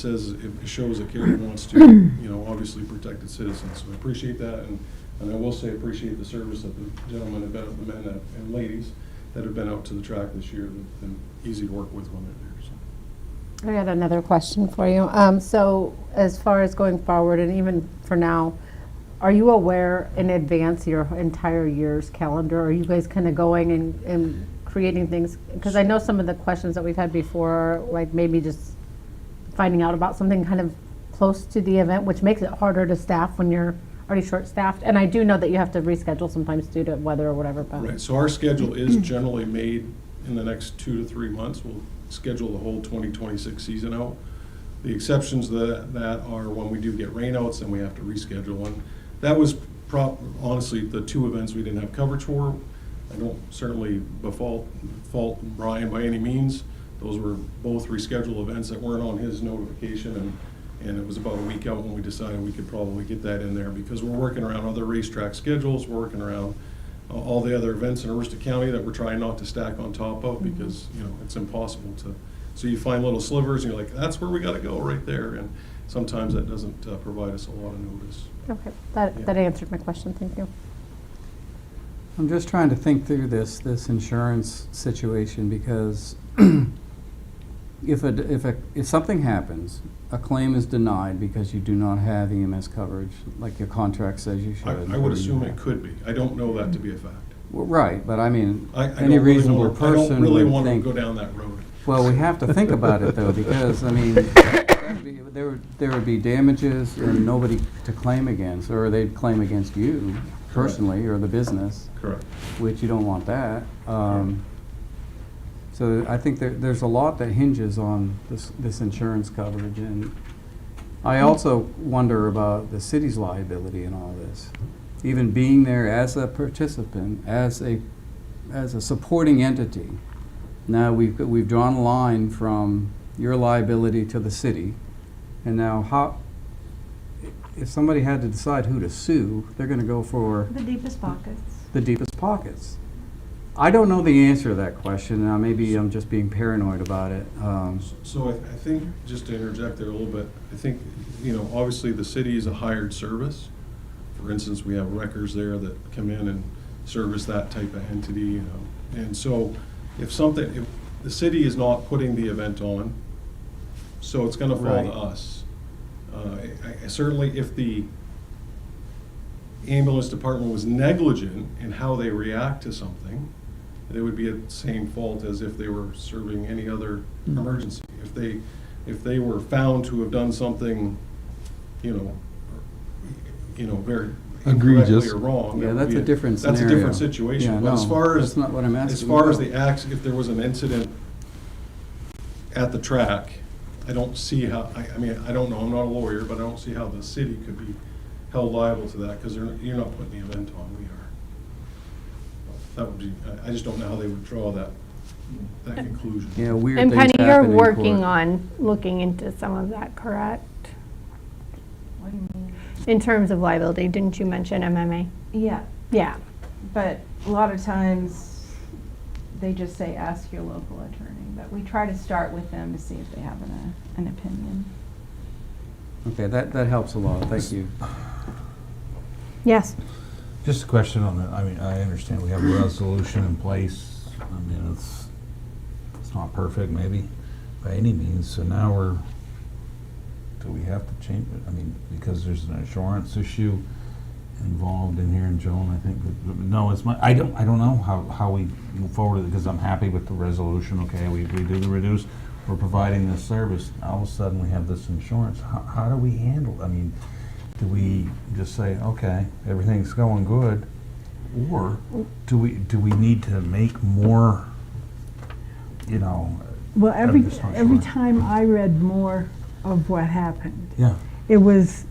shows that Caribou wants to, you know, obviously protect its citizens. So I appreciate that, and I will say appreciate the service that the gentlemen have been, the men and ladies that have been out to the track this year. They've been easy to work with when they're there. So. I got another question for you. So as far as going forward, and even for now, are you aware in advance your entire year's calendar? Are you guys kind of going and creating things? Because I know some of the questions that we've had before, like maybe just finding out about something kind of close to the event, which makes it harder to staff when you're already short-staffed. And I do know that you have to reschedule sometimes due to weather or whatever. But. Right, so our schedule is generally made in the next 2 to 3 months. We'll schedule the whole 2026 season out. The exceptions to that are when we do get rainouts and we have to reschedule. And that was honestly the 2 events we didn't have coverage for. I don't certainly fault Brian by any means. Those were both rescheduled events that weren't on his notification, and it was about a week out when we decided we could probably get that in there because we're working around other racetrack schedules, we're working around all the other events in Aroostook County that we're trying not to stack on top of because, you know, it's impossible to. So you find little slivers and you're like, that's where we got to go right there. sometimes that doesn't provide us a lot of notice. Okay, that answered my question, thank you. I'm just trying to think through this insurance situation, because if something happens, a claim is denied because you do not have EMS coverage, like your contract says you should. I would assume it could be. I don't know that to be a fact. Well, right, but I mean, I any don't really reasonable wanna- person I don't really would want to think. go down that road. Well, we have to think about it though, because, I mean, there would be damages and nobody to claim against, or they'd claim against you personally, or the business. Correct. Which you don't want that. So I think there's a lot that hinges on this insurance coverage, and I also wonder about the city's liability in all this. Even being there as a participant, as a supporting entity. Now we've drawn a line from your liability to the city, and now if somebody had to decide who to sue, they're going to go for The deepest pockets. the deepest pockets. I don't know the answer to that question. Now maybe I'm just being paranoid about it. So I think, just to interject there a little bit, I think, obviously the city is a hired service. For instance, we have wreckers there that come in and service that type of entity, And so if the city is not putting the event on, so it's gonna fall Right. to us. I certainly, if the ambulance department was negligent in how they react to something, they would be at the same fault as if they were serving any other emergency. If they were found to have done something, very Egregious. incorrectly or wrong. Yeah, that would that's be a different That's a scenario. different situation. Yeah, But as no, far that's not what I'm asking as far as about. the acts, if there was an incident at the track, I don't see how, I mean, I don't know, I'm not a lawyer, but I don't see how the city could be held liable to that, because you're not putting the event on, we are. That would be, I just don't know how they would draw that conclusion. Yeah, weird And things Penny, you're happen in working court. on looking into some of that, correct? What do you mean? In terms of liability, didn't you mention MMA? Yeah, Yeah. but a lot of times they just say, ask your local attorney. But we try to start with them to see if they have an opinion. Okay, that helps a lot. Thank you. Yes. Just a question on that. I mean, I understand we have a resolution in place. I mean, it's not perfect, maybe, by any means. So now do we have to change it? I mean, because there's an insurance issue involved in here, and Joan, I think, no, I don't know how we move forward, because I'm happy with the resolution. Okay, we do the reduce, we're providing this service. All of a sudden, we have this insurance. How do we handle it? I mean, do we just say, okay, everything's going good, or do we need to make more, Well, I'm every just not sure. time I read more of what happened, Yeah. it was,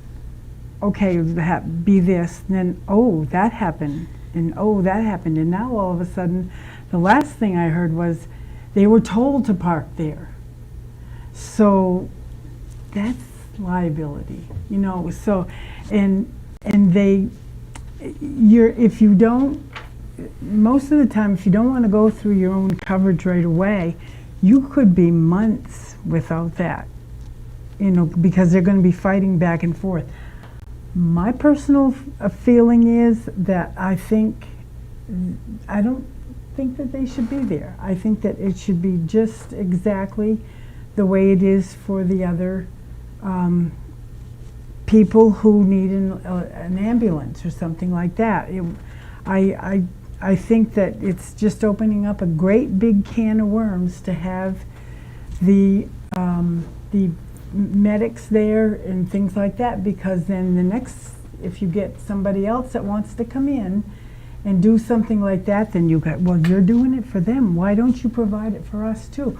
okay, be this, and then, oh, that happened, and oh, that happened, and now all of a sudden, the last thing I heard was they were told to park there. So that's liability, so, and if you don't, most of the time, if you don't want to go through your own coverage right away, you could be months without that, because they're going to be fighting back and forth. My personal feeling is that I don't think that they should be there. I think that it should be just exactly the way it is for the other people who need an ambulance or something like that. I think that it's just opening up a great big can of worms to have the medics there and things like that, because then if you get somebody else that wants to come in and do something like that, then well, you're doing it for them. Why don't you provide it for us too?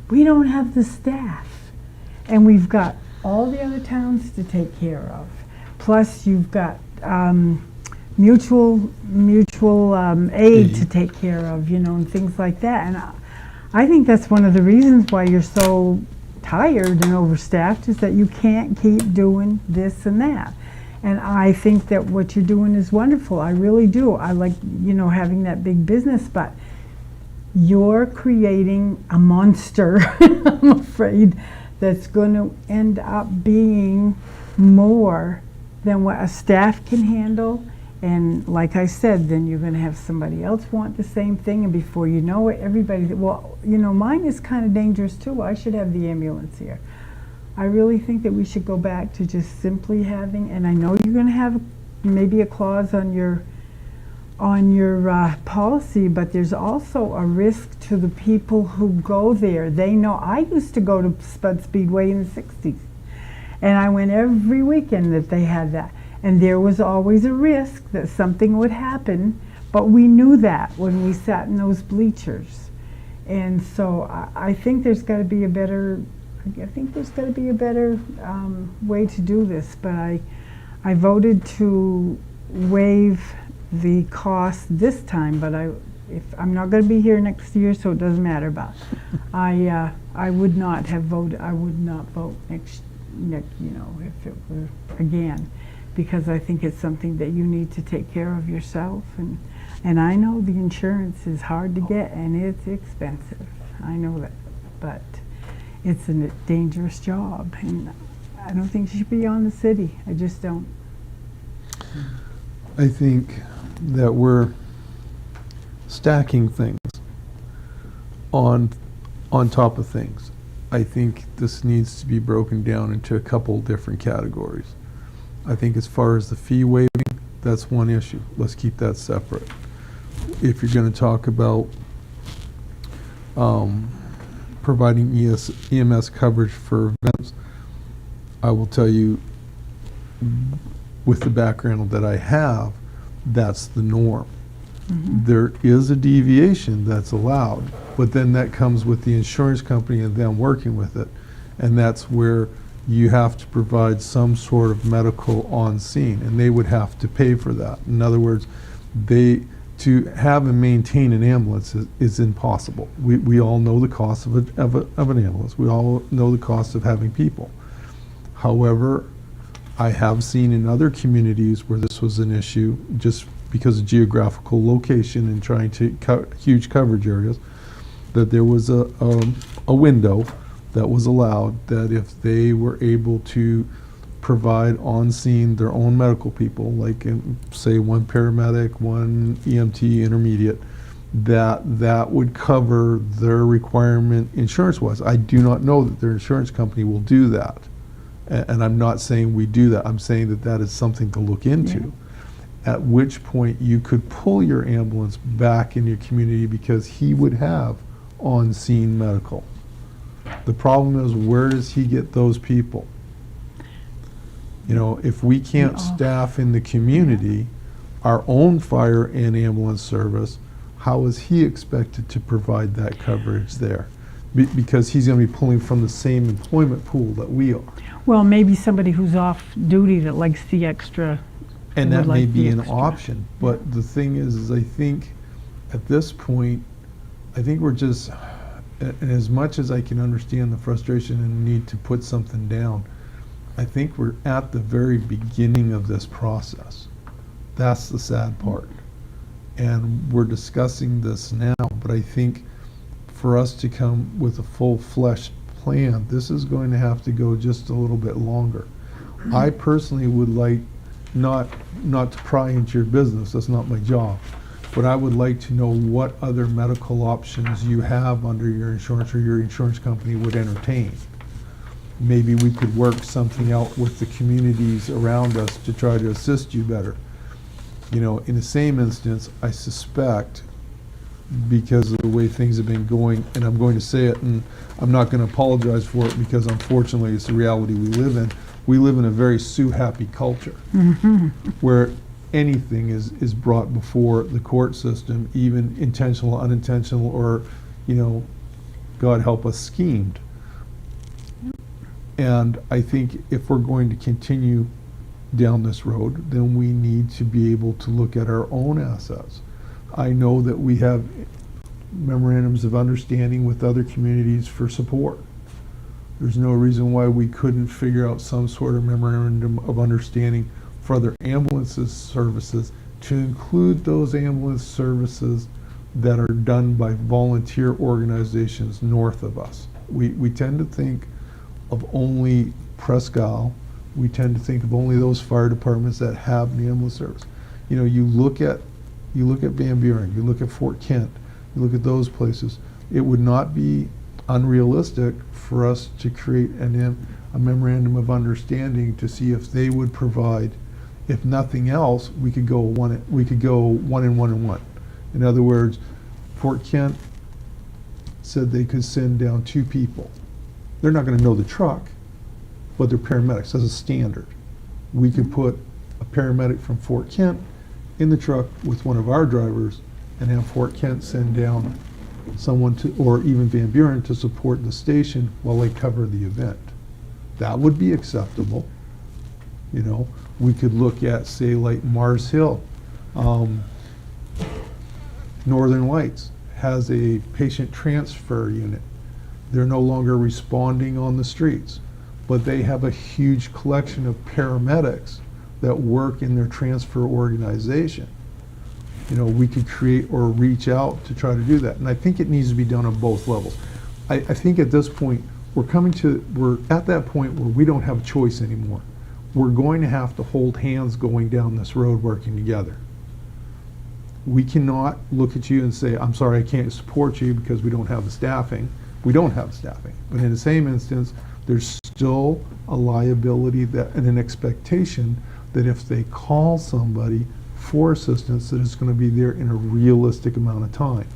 We don't have the staff, and we've got all the other towns to take care of. Plus, you've got mutual aid to take care of, and things like that. And I think that's one of the reasons why you're so tired and overstaffed, is that you can't keep doing this and that. And I think that what you're doing is wonderful. I really do. I like, having that big business, but you're creating a monster, I'm afraid, that's going to end up being more than what a staff can handle. And like I said, then you're going to have somebody else want the same thing, and before you know it, everybody, well, you know, mine is kind of dangerous too. I should have the ambulance here. I really think that we should go back to just simply having, and I know you're going to have maybe a clause on your policy, but there's also a risk to the people who go there. They know, I used to go to Spud Speedway in the 60s, and I went every weekend that they had that. And there was always a risk that something would happen, but we knew that when we sat in those bleachers. And so I think there's got to be a better, way to do this. But I voted to waive the cost this time, but if I'm not going to be here next year, so it doesn't matter. But I would not have voted. I would not vote next, you know, if it were again. Because I think it's something that you need to take care of yourself. And I know the insurance is hard to get and it's expensive. I know that. But it's a dangerous job. And I don't think it should be on the city. I just don't. I think that we're stacking things on top of things. I think this needs to be broken down into a couple different categories. I think as far as the fee waiving, that's one issue. Let's keep that separate. If you're going to talk about providing EMS coverage for events, I will tell you, with the background that I have, that's the norm. Mm-hmm. There is a deviation that's allowed, but then that comes with the insurance company and them working with it. And that's where you have to provide some sort of medical on scene, and they would have to pay for that. In other words, to have and maintain an ambulance is impossible. We all know the cost of an ambulance. We all know the cost of having people. However, I have seen in other communities where this was an issue, just because of geographical location and trying to cut huge coverage areas, that there was a window that was allowed, that if they were able to provide on scene their own medical people, like say one paramedic, one EMT intermediate, that would cover their requirement insurance-wise. I do not know that their insurance company will do that. And I'm not saying we do that. I'm saying that that is something to look into. Yeah. At which point you could pull your ambulance back in your community because he would have on-scene medical. The problem is, where does he get those people? You know, if we can't staff in the community our own fire and ambulance service, how is he expected to provide that coverage there? Because he's going to be pulling from the same employment pool that we are. Well, maybe somebody who's off duty that likes the extra. And that may be an option. But the thing is I think at this point, I think we're just, and as much as I can understand the frustration and need to put something down, I think we're at the very beginning of this process. That's the sad part. And we're discussing this now, but I think for us to come with a full-fleshed plan, this is going to have to go just a little bit longer. I personally would like not to pry into your business, that's not my job, but I would like to know what other medical options you have under your insurance or your insurance company would entertain. Maybe we could work something out with the communities around us to try to assist you better. You know, in the same instance, I suspect, because of the way things have been going, and I'm going to say it, and I'm not going to apologize for it because unfortunately it's the reality we live in. We live in a very sue-happy culture, where anything is brought before the court system, even intentional, unintentional, or, you know, God help us, schemed. And I think if we're going to continue down this road, then we need to be able to look at our own assets. I know that we have memorandums of understanding with other communities for support. There's no reason why we couldn't figure out some sort of memorandum of understanding for other ambulance services to include those ambulance services that are done by volunteer organizations north of us. We tend to think of only Presque Isle. We tend to think of only those fire departments that have an ambulance service. You know, you look at Van Buren, you look at Fort Kent, you look at those places. It would not be unrealistic for us to create a memorandum of understanding to see if they would provide. If nothing else, we could go one and one. In other words, Fort Kent said they could send down 2 people. They're not going to know the truck, but they're paramedics. That's a standard. We could put a paramedic from Fort Kent in the truck with one of our drivers and have Fort Kent send down someone to, or even Van Buren, to support the station while they cover the event. That would be acceptable. You know, we could look at, say, like Mars Hill. Northern Lights has a patient transfer unit. They're no longer responding on the streets, but they have a huge collection of paramedics that work in their transfer organization. You know, we could create or reach out to try to do that. And I think it needs to be done on both levels. I think at this point, we're at that point where we don't have a choice anymore. We're going to have to hold hands going down this road working together. We cannot look at you and say, I'm sorry, I can't support you because we don't have the staffing. We don't have the staffing. But in the same instance, there's still a liability and an expectation that if they call somebody for assistance, that it's going to be there in a realistic amount of time.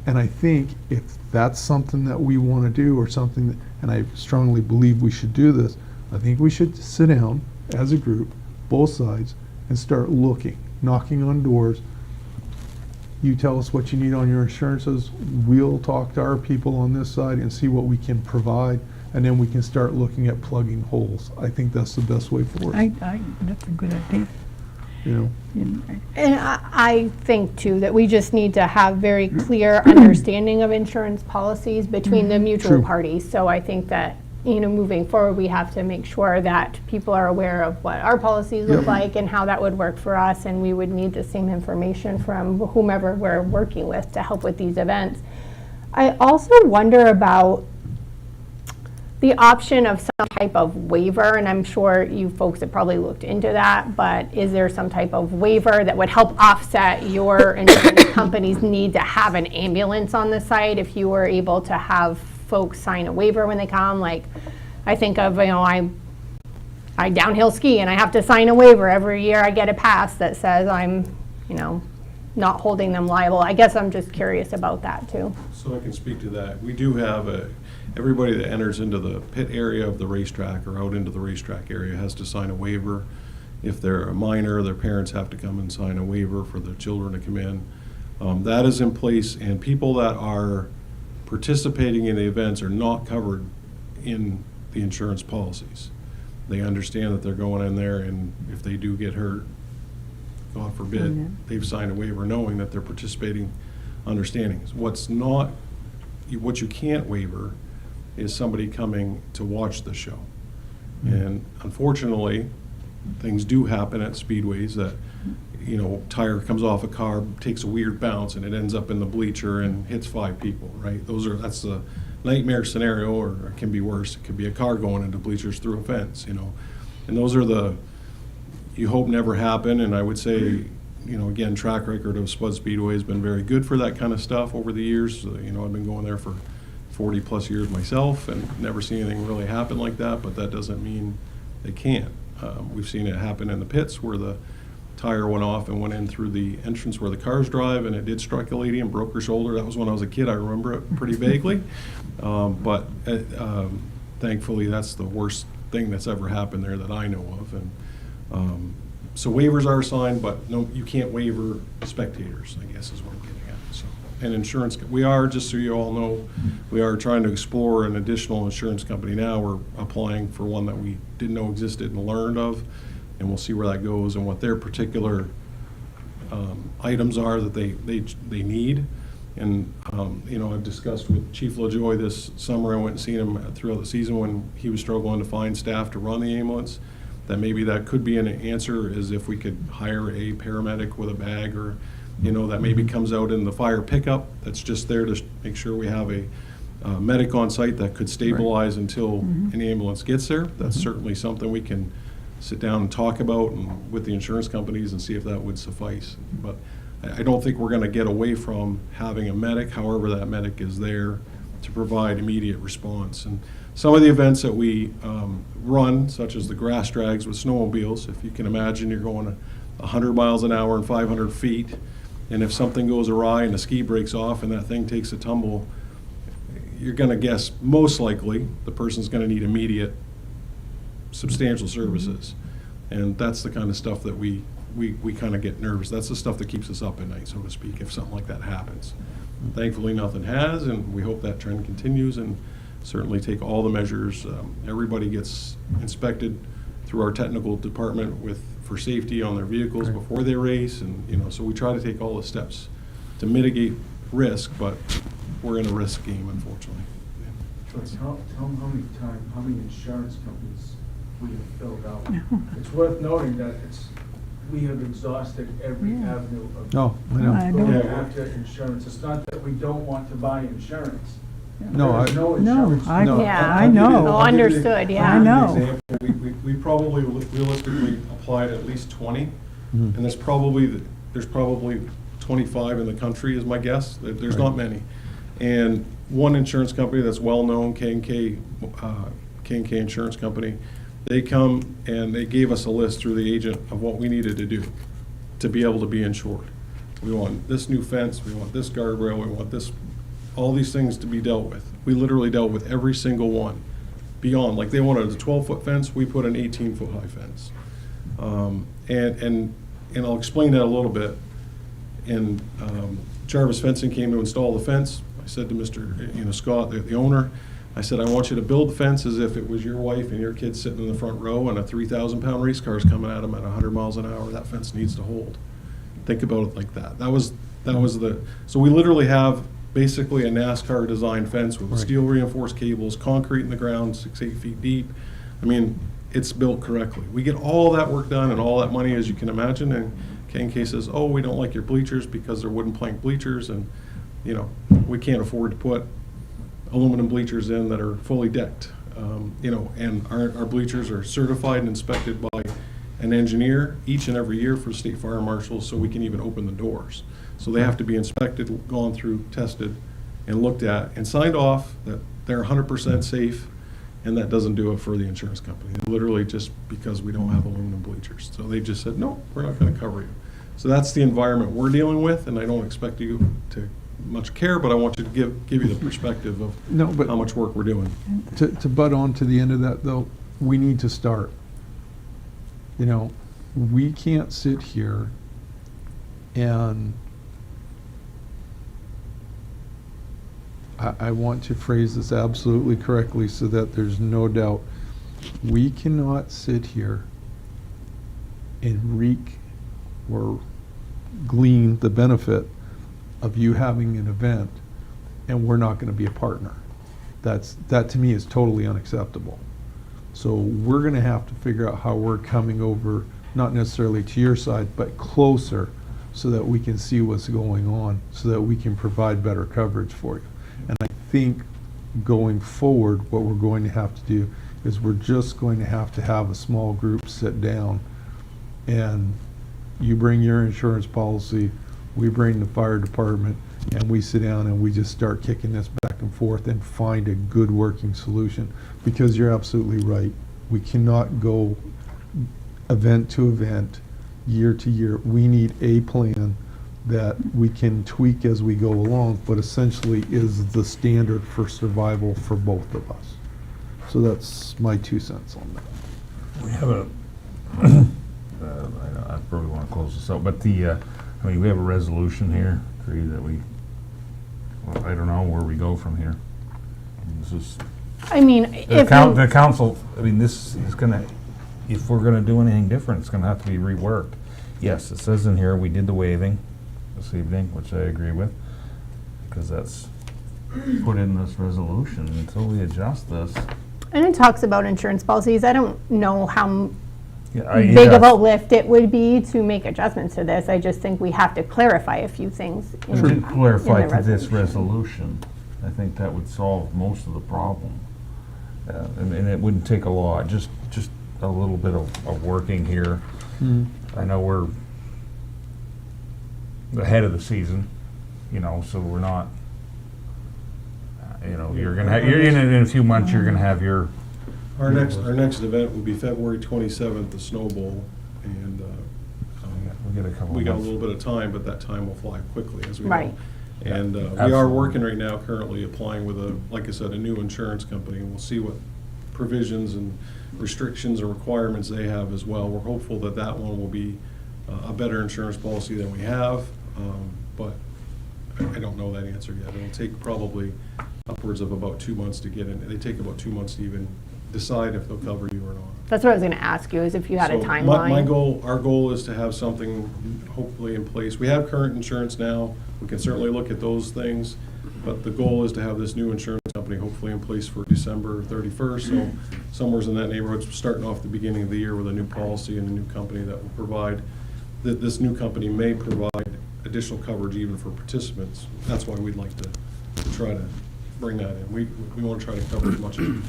And I think if that's something that we want to do, or something that, and I strongly believe we should do this, I think we should sit down as a group, both sides, and start looking, knocking on doors. You tell us what you need on your insurances, we'll talk to our people on this side and see what we can provide, and then we can start looking at plugging holes. I think that's the best way forward. That's a good idea. You know? And I think too that we just need to have very clear understanding of insurance policies between the mutual True. parties. So I think that, you know, moving forward, we have to make sure that people are aware of what our policies look Yep. like and how that would work for us, and we would need the same information from whomever we're working with to help with these events. I also wonder about the option of some type of waiver, and I'm sure you folks have probably looked into that, but is there some type of waiver that would help offset your insurance company's need to have an ambulance on the site if you were able to have folks sign a waiver when they come? Like, I think of, you know, I downhill ski and I have to sign a waiver every year I get a pass that says I'm, you know, not holding them liable. I guess I'm just curious about that too. So I can speak to that. We do have everybody that enters into the pit area of the racetrack or out into the racetrack area has to sign a waiver. If they're a minor, their parents have to come and sign a waiver for their children to come in. That is in place, and people that are participating in the events are not covered in the insurance policies. They understand that they're going in there, and if they do get hurt, God forbid, they've signed a waiver knowing that they're participating, understanding. What you can't waiver is somebody coming to watch the show. And unfortunately, things do happen at speedways that, you know, tire comes off a car, takes a weird bounce, and it ends up in the bleacher and hits 5 people, right? That's a nightmare scenario, or it can be worse. It could be a car going into bleachers through a fence, you know. And those are you hope never happen. And I would say, you know, again, track record of Spud Speedway has been very good for that kind of stuff over the years. You know, I've been going there for 40 plus years myself and never seen anything really happen like that, but that doesn't mean they can't. We've seen it happen in the pits where the tire went off and went in through the entrance where the cars drive, and it did strike a lady and broke her shoulder. That was when I was a kid. I remember it pretty vaguely. But thankfully, that's the worst thing that's ever happened there that I know of. And so waivers are assigned, but no, you can't waiver spectators, I guess is what I'm getting at. So, and insurance, we are, just so you all know, we are trying to explore an additional insurance company now. We're applying for one that we didn't know existed and learned of, and we'll see where that goes and what their particular items are that they need. And you know, I've discussed with Chief LaJoy this summer. I went and seen him throughout the season when he was struggling to find staff to run the ambulance. That maybe that could be an answer, is if we could hire a paramedic with a bag, or, you know, that maybe comes out in the fire pickup that's just there to make sure we have a medic on site that could stabilize until an ambulance gets there. That's certainly something we can sit down and talk about and with the insurance companies and see if that would suffice. But I don't think we're going to get away from having a medic, however that medic is there to provide immediate response. And some of the events that we run, such as the grass drags with snowmobiles, if you can imagine you're going 100 miles an hour and 500 feet, and if something goes awry and the ski breaks off and that thing takes a tumble, you're going to guess most likely the person's going to need immediate substantial services. And that's the kind of stuff that we kind of get nervous. That's the stuff that keeps us up at night, so to speak, if something like that happens. Thankfully, nothing has, and we hope that trend continues, and certainly take all the measures. Everybody gets inspected through our technical department for safety on their vehicles before they race, and so we try to take all the steps to mitigate risk, but we're in a risk game, unfortunately. Tell them how many insurance companies we have filled out. It's worth noting that we have exhausted every avenue of going after insurance. It's not that we don't want to buy insurance. No, There's no insurance. I know. I'll give you Oh, understood, yeah. I know. We probably realistically applied at least 20, and there's probably 25 in the country is my guess. There's not many. And one insurance company that's well-known, K&K Insurance Company, they come and they gave us a list through the agent of what we needed to do to be able to be insured. We want this new fence, we want this guardrail, we want this, all these things to be dealt with. We literally dealt with every single one beyond. Like they wanted a 12-foot fence, we put an 18-foot high fence. And I'll explain that a little bit. And Jarvis Fencing came to install the fence. I said to Mr. Scott, the owner, I said, I want you to build the fence as if it was your wife and your kids sitting in the front row and a 3,000-pound race car is coming at them at 100 miles an hour. That fence needs to hold. Think about it like that. So we literally have basically a NASCAR designed fence with steel reinforced cables, concrete in the ground, 6-8 feet deep. I mean, it's built correctly. We get all that work done and all that money, as you can imagine, and K&K says, oh, we don't like your bleachers because they're wooden plank bleachers, and we can't afford to put aluminum bleachers in that are fully decked. And our bleachers are certified and inspected by an engineer each and every year for state fire marshals, so we can even open the doors. So they have to be inspected, gone through, tested, and looked at, and signed off that they're 100% safe, and that doesn't do it for the insurance company. Literally just because we don't have aluminum bleachers. So they just said, no, we're not going to cover you. So that's the environment we're dealing with, and I don't expect you to much care, but I want you to give you the perspective of how much work we're doing. To butt on to the end of that, though, we need to start. We can't sit here and I want to phrase this absolutely correctly so that there's no doubt. We cannot sit here and reap or glean the benefit of you having an event and we're not going to be a partner. That to me is totally unacceptable. So we're going to have to figure out how we're coming over, not necessarily to your side, but closer so that we can see what's going on, so that we can provide better coverage for you. And I think going forward, what we're going to have to do is we're just going to have a small group sit down, and you bring your insurance policy, we bring the fire department, and we sit down and we just start kicking this back and forth and find a good working solution. Because you're absolutely right. We cannot go event to event, year to year. We need a plan that we can tweak as we go along, but essentially is the standard for survival for both of us. So that's my 2 cents on that. We have I probably want to close this out, but we have a resolution here, I don't know where we go from here. This is, the council, this is if we're gonna do anything different, it's gonna have to be reworked. Yes, it says in here, we did the waiving this evening, which I agree with, because that's put in this resolution until we adjust this. And it talks about insurance policies. I don't know how big of a lift it would be to make adjustments to this. I just think we have to clarify a few things. Clarify to this resolution. I think that would solve most of the problem. And it wouldn't take a lot, just a little bit of working here. I know we're ahead of the season, you know, so we're not, you know, you're in a few months, you're gonna have your. Our next event will be February 27th, the Snow Bowl, and we got a little bit of time, but that time will fly quickly, as we know. Right. And we are Absolutely. working right now, currently applying with like I said, a new insurance company, and we'll see what provisions and restrictions or requirements they have as well. We're hopeful that that one will be a better insurance policy than we have, but I don't know that answer yet. It'll take probably upwards of about 2 months to get in. They take about 2 months to even decide if they'll cover you or not. That's what I was going to ask you, is if you had a So timeline. our goal is to have something hopefully in place. We have current insurance now. We can certainly look at those things, but the goal is to have this new insurance company hopefully in place for December 31st. So somewhere's in that neighborhood, starting off the beginning of the year with a new policy and a new company that will provide, that this new company may provide additional coverage even for participants. That's why we'd like to try to bring that in. We want to try to cover as much as we can.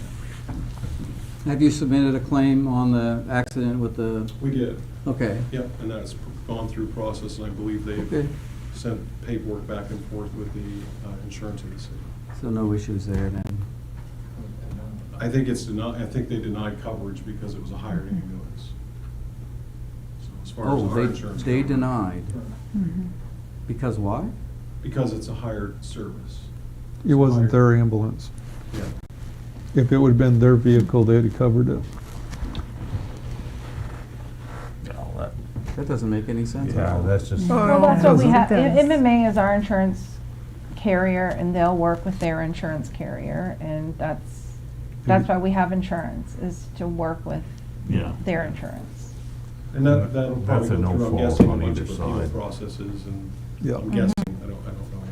Have you submitted a claim on the accident with the? We did. Okay. Yep, and that's gone through process, and I believe they've Okay. sent paperwork back and forth with the insurance of the city. So no issues there then? I think it's denied, I think they denied coverage because it was a hired ambulance. So as far as Oh, our insurance. they coverage. denied. Because why? Because it's a hired service. It wasn't their ambulance. Yeah. If it would have been their vehicle, they'd have covered it. That doesn't make any sense. at Yeah, all. that's just. Well, that's what we Doesn't- have, does. MMA is our insurance carrier, and they'll work with their insurance carrier, and that's why we have insurance, is to work with Yeah. their insurance. And that'll probably That's a go no through, I'm fault guessing, a on bunch either of appeal side. processes, and Yeah. I'm guessing, I don't know,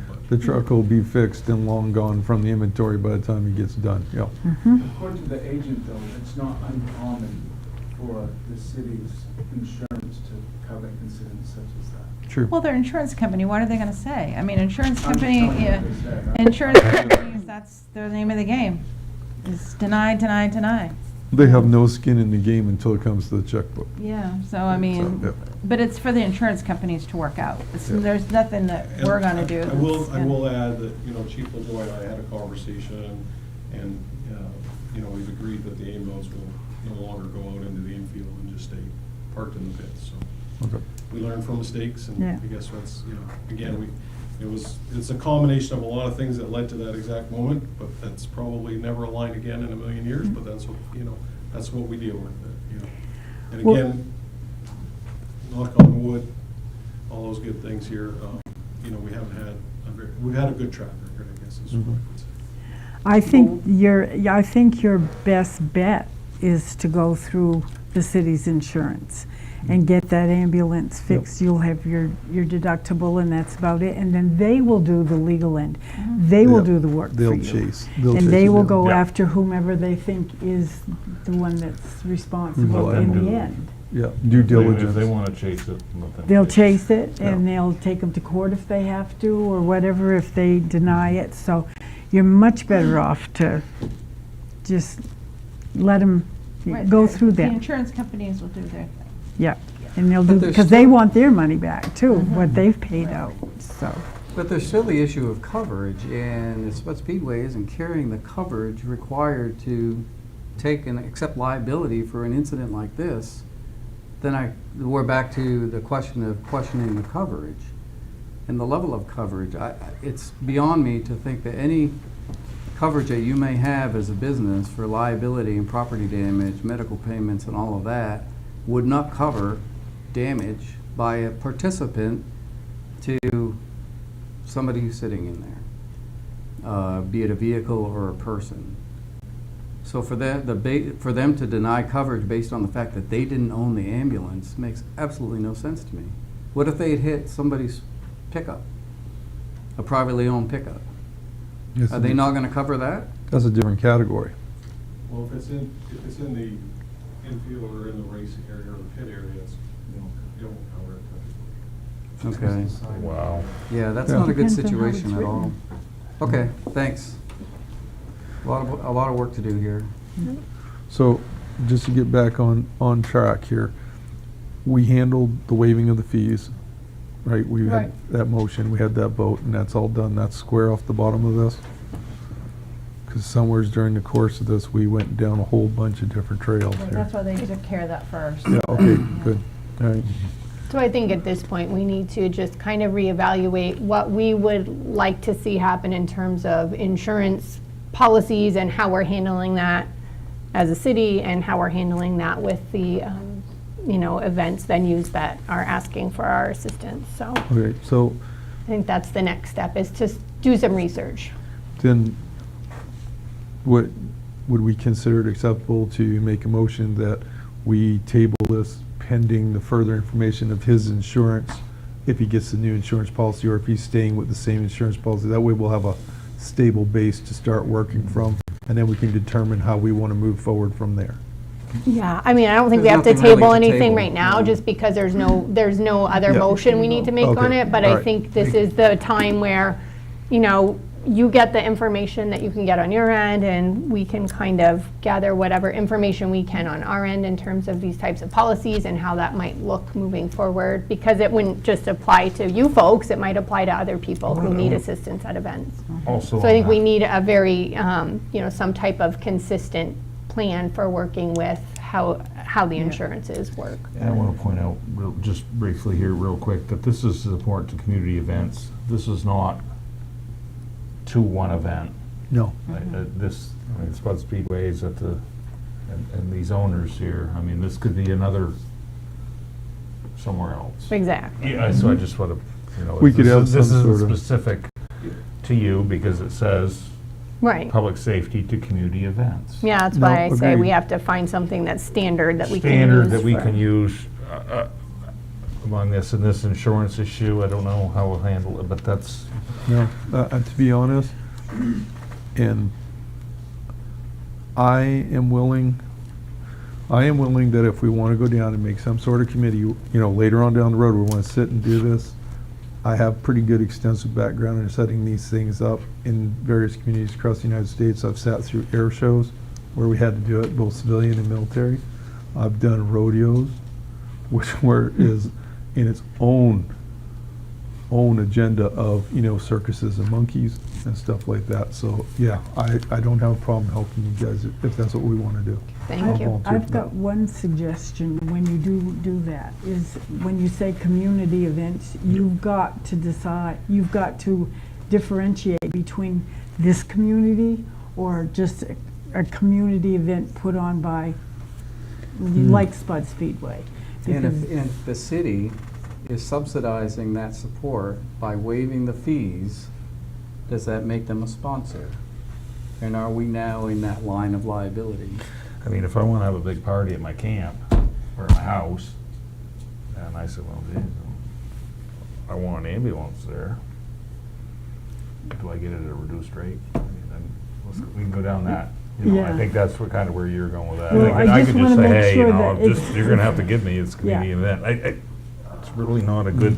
but. The truck will be fixed and long gone from the inventory by the time it gets done, yeah. According to the agent, though, it's not uncommon for the city's insurance to cover incidents such as that. True. Well, they're an insurance company, what are they gonna say? I mean, insurance I'm just company, telling you yeah, what they said, right? insurance companies, that's the name of the game, is deny, deny, deny. They have no skin in the game until it comes to the checkbook. Yeah, so I mean, yeah. but it's for the insurance companies to work out. Yeah. There's nothing that And we're gonna do. I will add that, you know, Chief LaJoy and I had a conversation, and, you know, we've agreed that the ambulance will no longer go out into the infield and just stay parked in the pits, so. Okay. We learn from mistakes, and Yeah. I guess that's, you know, again, it's a combination of a lot of things that led to that exact moment, but that's probably never aligned again in a million years, but that's what, you know, that's what we deal with, you know. And Well- again, knock on wood, all those good things here, you know, we've had a good track record, I guess, is what I would say. I think your best bet is to go through the city's insurance and get that ambulance fixed. You'll have your deductible, and that's about it. And then they will do the legal end. They will Yeah. do the work for you. They'll chase And they it will down. go Yeah. after whomever they think is the one that's responsible Let in them the do it. end. Yeah, due diligence. If they want to chase it, let them. They'll it. chase it, and Yeah. they'll take them to court if they have to, or whatever, if they deny it. So you're much better off to just let them Right, go the- through The that. insurance companies will do their thing. Yeah, and they'll But do, there's because they still- want their money back too, what they've paid out, so. But there's still the issue of coverage, and it's what Speedway is, and carrying the coverage required to take and accept liability for an incident like this. Then we're back to the question of questioning the coverage and the level of coverage. It's beyond me to think that any coverage that you may have as a business for liability and property damage, medical payments and all of that would not cover damage by a participant to somebody who's sitting in there, be it a vehicle or a person. So for them to deny coverage based on the fact that they didn't own the ambulance makes absolutely no sense to me. What if they had hit somebody's pickup, a privately owned pickup? Yes, Are they not going to cover that? That's a different category. Well, if it's in the infield or in the racing area or the pit area, you don't cover it. Okay. Wow. Yeah, that's Yeah. not a good Depends on how it's situation at all. Okay, thanks. A lot of work to do here. So, just to get back on track here, we handled the waiving of the fees, right? We Right. had that motion, we had that vote, and that's all done. That's square off the bottom of this. Because somewheres during the course of this, we went down a whole bunch of different trails Well, here. that's why they took care of that first. Yeah, okay, good. All right. So I think at this point, we need to just kind of reevaluate what we would like to see happen in terms of insurance policies and how we're handling that as a city and how we're handling that with the, events, venues that are asking for our assistance. So Okay, so I think that's the next step, is to do some research. then, would we consider it acceptable to make a motion that we table this pending the further information of his insurance, if he gets the new insurance policy, or if he's staying with the same insurance policy? That way we'll have a stable base to start working from, and then we can determine how we want to move forward from there. Yeah, I mean, I don't think we There's have to nothing really table to anything table, right now, no. just because there's no other Yeah. motion we need to make on Okay, it. But all I right. think this is the time where, you get the information that you can get on your end, and we can kind of gather whatever information we can on our end in terms of these types of policies and how that might look moving forward. Because it wouldn't just apply to you folks, it might apply to other people who need assistance at events. Also, So I think on we that- need a very, some type of consistent plan for working with how the insurances work. And I want to point out, just briefly here, real quick, that this is important to community events. This is not to one event. No. Spud Speedways and these owners here, I mean, this could be another somewhere else. Exactly. Yeah, so I just want to, We could have this some isn't sort of- specific to you because it says Right. public safety to community events. Yeah, that's No, why I say we agreed. have to find something that's standard that we can use. Standard that we for- can use among this and this insurance issue. I don't know how we'll handle it, but that's, No, to be honest, and I am willing that if we want to go down and make some sort of committee, later on down the road, we want to sit and do this. I have pretty good extensive background in setting these things up in various communities across the United States. I've sat through air shows where we had to do it, both civilian and military. I've done rodeos, where is in its own agenda of, circuses and monkeys and stuff like that. So, yeah, I don't have a problem helping you guys if that's what we want to do. Thank I'll you. volunteer I've for got that. one suggestion when you do that, is when you say community events, you've got to decide, you've got to differentiate between this community or just a community event put on by, like Spud Speedway. And Because- if the city is subsidizing that support by waiving the fees, does that make them a sponsor? And are we now in that line of liability? I mean, if I want to have a big party at my camp or my house, and I said, well, geez, I want an ambulance there, do I get it at a reduced rate? I mean, then we can go down that. I Yeah. think that's where you're going with that. Well, I I could just just wanna say, make hey, sure that it's- you're going to have to give me this community Yeah. event. It's really not a good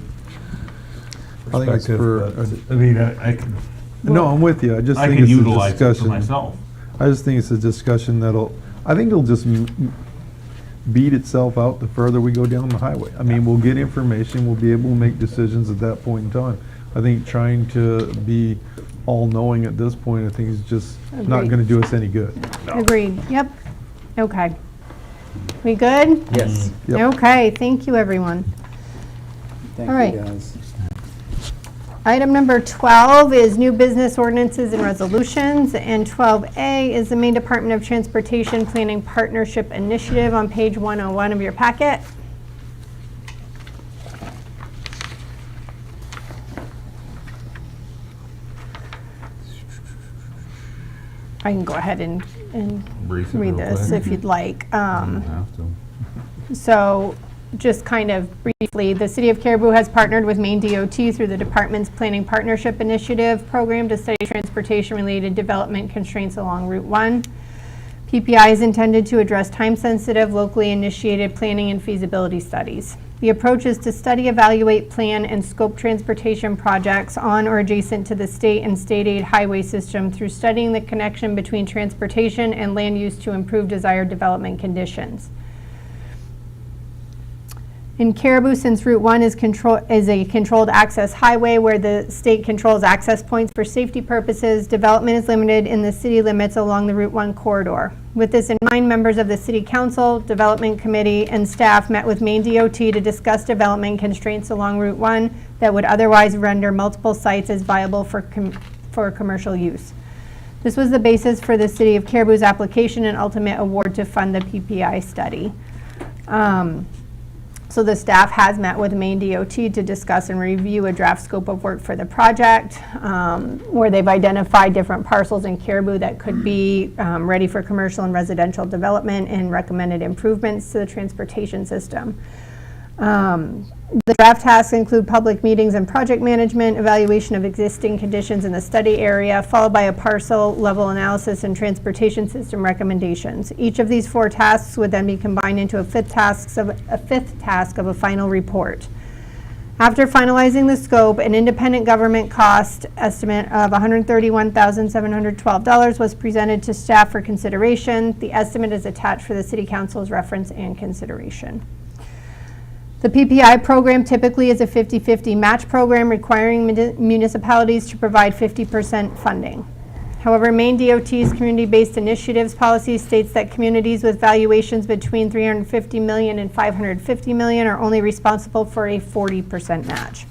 I think it's perspective. for but, I mean, I can. No, I'm with you. I just I think can it's a utilize it for discussion. myself. I just think it's a discussion I think it'll just beat itself out the further we go down the highway. I mean, we'll get information, we'll be able to make decisions at that point in time. I think trying to be all-knowing at this point, I think is just not Agreed. going to do us any good. Agreed, yep. Okay. We good? Yes. Yep. Okay, thank you, everyone. Thank All right. you, guys. Item number 12 is new business ordinances and resolutions, and 12A is the Maine Department of Transportation Planning Partnership Initiative on page 101 of your packet. I can go ahead and Brief it read real this quick. if you'd like. You don't have to. So, just kind of briefly, the City of Caribou has partnered with Maine DOT through the department's Planning Partnership Initiative program to study transportation-related development constraints along Route 1. PPI is intended to address time-sensitive, locally initiated planning and feasibility studies. The approach is to study, evaluate, plan, and scope transportation projects on or adjacent to the state and state aid highway system through studying the connection between transportation and land use to improve desired development conditions. In Caribou, since Route 1 is a controlled access highway where the state controls access points for safety purposes, development is limited in the city limits along the Route 1 corridor. With this in mind, members of the City Council, Development Committee, and staff met with Maine DOT to discuss development constraints along Route 1 that would otherwise render multiple sites as viable for commercial use. This was the basis for the City of Caribou's application and ultimate award to fund the PPI study. So the staff has met with Maine DOT to discuss and review a draft scope of work for the project, where they've identified different parcels in Caribou that could be ready for commercial and residential development and recommended improvements to the transportation system. The draft tasks include public meetings and project management, evaluation of existing conditions in the study area, followed by a parcel level analysis and transportation system recommendations. Each of these 4 tasks would then be combined into a fifth task of a final report. After finalizing the scope, an independent government cost estimate of $131,712 was presented to staff for consideration. The estimate is attached for the City Council's reference and consideration. The PPI program typically is a 50-50 match program requiring municipalities to provide 50% funding. However, Maine DOT's community-based initiatives policy states that communities with valuations between $350 million and $550 million are only responsible for a 40% match.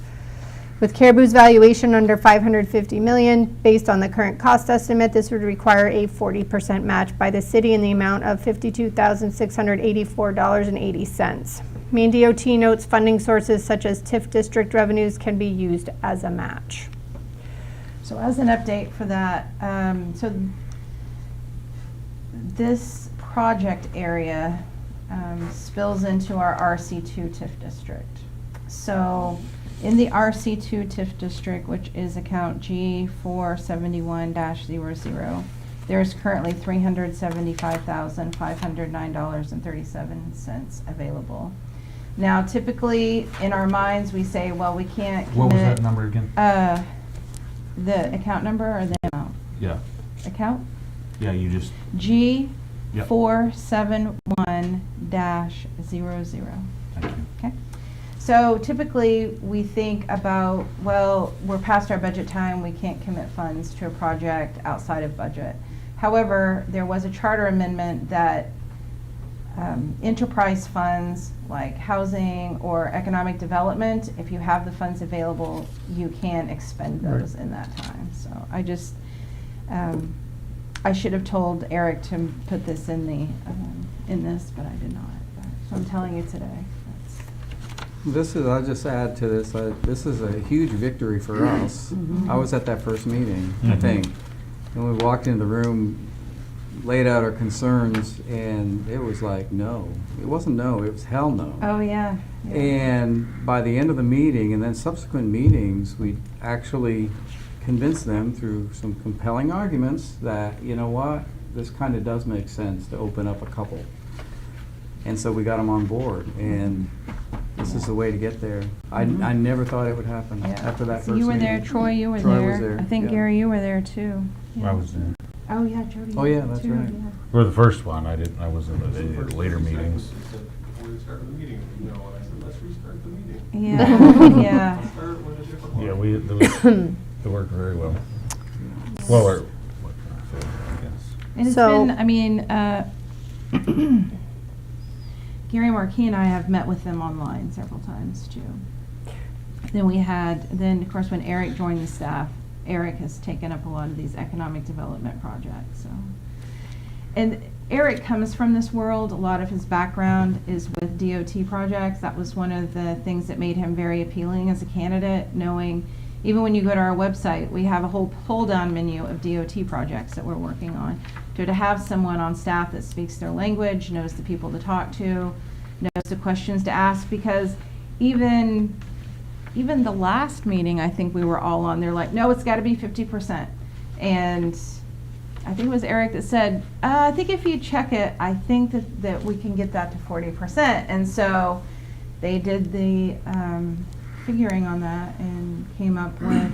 With Caribou's valuation under $550 million, based on the current cost estimate, this would require a 40% match by the city in the amount of $52,684.80. Maine DOT notes funding sources such as TIF district revenues can be used as a match. So as an update for that, so this project area spills into our RC2 TIF district. So in the RC2 TIF district, which is account G471-00, there is currently $375,509.37 available. Now, typically, in our minds, we say, well, we can't commit. What was that number again? The account number or the amount? Yeah. Account? Yeah, you just. G471-00. Thank you. Okay. So typically, we think about, well, we're past our budget time, we can't commit funds to a project outside of budget. However, there was a charter amendment that enterprise funds like housing or economic development, if you have the funds available, you can expend those in that time. So I just, I should have told Eric to put this in the, in this, but I did not. So I'm telling you today. I'll just add to this, this is a huge victory for us. I was at that first meeting, I think. And we walked in the room, laid out our concerns, and it was like, no. It wasn't no, it was hell no. Oh, yeah. And by the end of the meeting, and then subsequent meetings, we actually convinced them through some compelling arguments that, you know what, this kind of does make sense to open up a couple. And so we got them on board, and this is the way to get there. I never thought it would happen after that first meeting. You were there, Troy, you were Troy there. was there. I think, yeah. Gary, you were there too. I was there. Oh, yeah, Jody. Oh, yeah, that's too, right. yeah. For the first one, I wasn't at any of the later meetings. Before we started the meeting, you know, and I said, let's restart the meeting. Yeah, yeah. Start with a different Yeah, one. it worked very well. Well, what can I say, I guess. And it's So- been, I mean, Gary Markey and I have met with them online several times too. Then of course when Eric joined the staff, Eric has taken up a lot of these economic development projects. So, and Eric comes from this world. A lot of his background is with DOT projects. That was one of the things that made him very appealing as a candidate, knowing even when you go to our website, we have a whole pull-down menu of DOT projects that we're working on. So to have someone on staff that speaks their language, knows the people to talk to, knows the questions to ask, because even the last meeting, I think we were all on, they're like, no, it's got to be 50%. And I think it was Eric that said, I think if you check it, I think that we can get that to 40%. And so they did the figuring on that and came up with,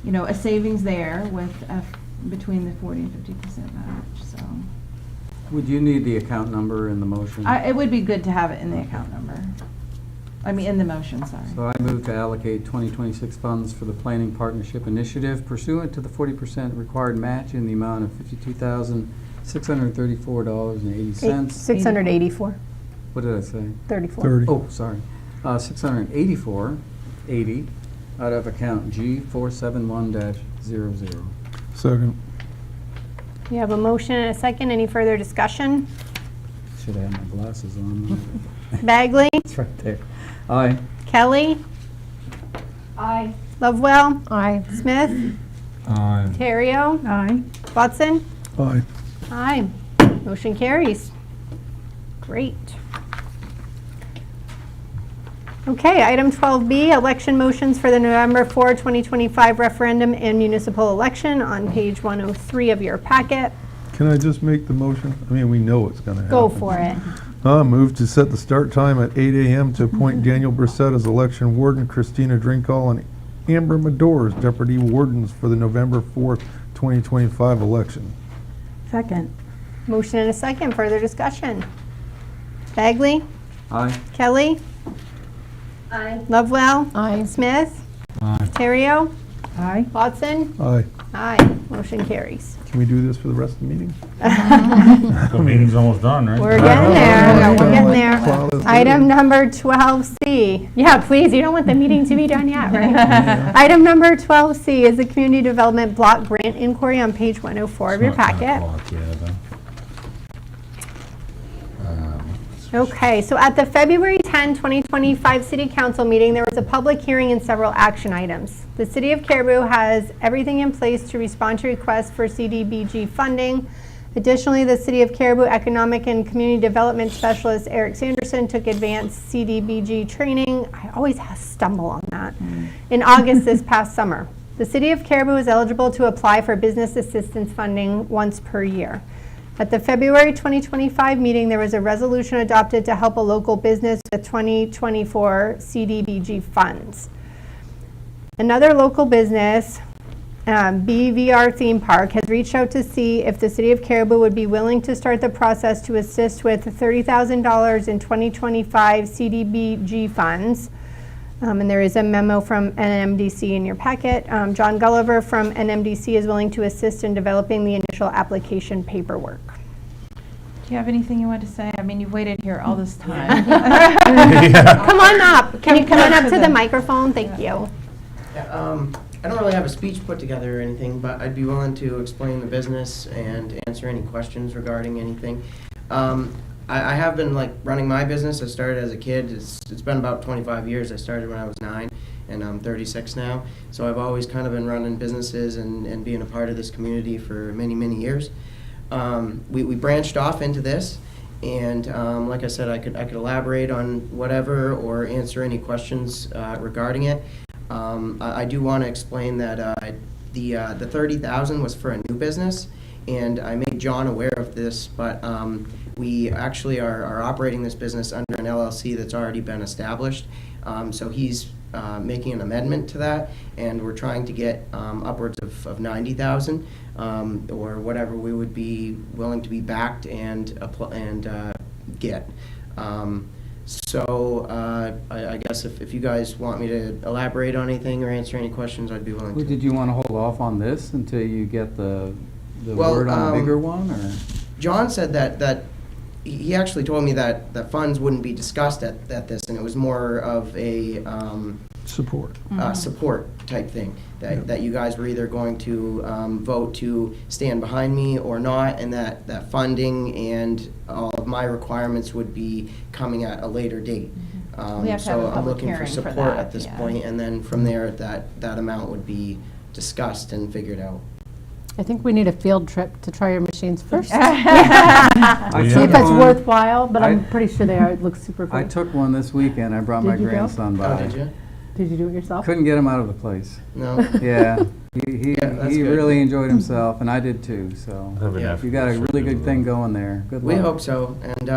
you know, a savings there with between the 40 and 50% match, so. Would you need the account number in the motion? It would be good to have it in the account number. I mean, in the motion, sorry. So I move to allocate 2026 funds for the Planning Partnership Initiative pursuant to the 40% required match in the amount of $52,634.80. 684. What did I say? 34. 30. Oh, sorry. 684.80 out of account G471-00. Second. We have a motion and a second. Any further discussion? Should have had my glasses on. Bagley? It's right there. Aye. Kelly? Aye. Lovewell? Aye. Smith? Aye. Terrio? Aye. Watson? Aye. Aye. Motion carries. Great. Okay, item 12B, election motions for the November 4, 2025 referendum and municipal election on page 103 of your packet. Can I just make the motion? I mean, we know it's gonna happen. Go for it. Move to set the start time at 8 a.m. to appoint Daniel Brissett as election warden, Christina Drinkall and Amber Medore as deputy wardens for the November 4th, 2025 election. Second. Motion and a second. Further discussion. Bagley? Aye. Kelly? Aye. Lovewell? Aye. Smith? Aye. Terrio? Aye. Watson? Aye. Aye. Motion carries. Can we do this for the rest of the meeting? The meeting's almost done, right? We're getting there. We're getting there. Plow this Item through. number 12C. Yeah, please, you don't want the meeting to be done yet, right? Item number 12C is the Community Development Block Grant Inquiry on page 104 of your It's not 10 packet. o'clock yet, though. Okay, so at the February 10, 2025 City Council meeting, there was a public hearing and several action items. The City of Caribou has everything in place to respond to requests for CDBG funding. Additionally, the City of Caribou Economic and Community Development Specialist Eric Sanderson took advanced CDBG training. I always stumble on that. In August this past summer. The City of Caribou is eligible to apply for business assistance funding once per year. At the February 2025 meeting, there was a resolution adopted to help a local business with 2024 CDBG funds. Another local business, BVR Theme Park, has reached out to see if the City of Caribou would be willing to start the process to assist with $30,000 in 2025 CDBG funds. And there is a memo from NMDC in your packet. John Gulliver from NMDC is willing to assist in developing the initial application paperwork. Do you have anything you want to say? I mean, you've waited here all this time. Come on up. Can you come on up to the microphone? Thank you. Yeah, I don't really have a speech put together or anything, but I'd be willing to explain the business and answer any questions regarding anything. I have been like running my business. I started as a kid. It's been about 25 years. I started when I was 9 and I'm 36 now. So I've always kind of been running businesses and being a part of this community for many, many years. We branched off into this, and like I said, I could elaborate on whatever or answer any questions regarding it. I do want to explain that the $30,000 was for a new business, and I made John aware of this, but we actually are operating this business under an LLC that's already been established. So he's making an amendment to that, and we're trying to get upwards of $90,000 or whatever we would be willing to be backed and get. So I guess if you guys want me to elaborate on anything or answer any questions, I'd be willing to. Did you want to hold off on this until you get the Well, word on a bigger one, or? John said that he actually told me that the funds wouldn't be discussed at this, and it was more of a Support. support type thing, that you guys were either going to vote to stand behind me or not, and that funding and all of my requirements would be coming at a later date. We have to have a So I'm public looking for hearing for support that, at this yeah. point, and then from there, that amount would be discussed and figured out. I think we need a field trip to try your machines first. See I if took it's one- worthwhile, but I'm I- pretty sure they are. It looks super cool. I took one this weekend. I brought my Did you go? grandson by. Oh, did you? Did you do it yourself? Couldn't get him out of the place. No? Yeah, he Yeah, that's good. really enjoyed himself, and I did too. So That'd be Yeah. nice you got a for really us to good do thing that. going there. Good luck. We hope so, and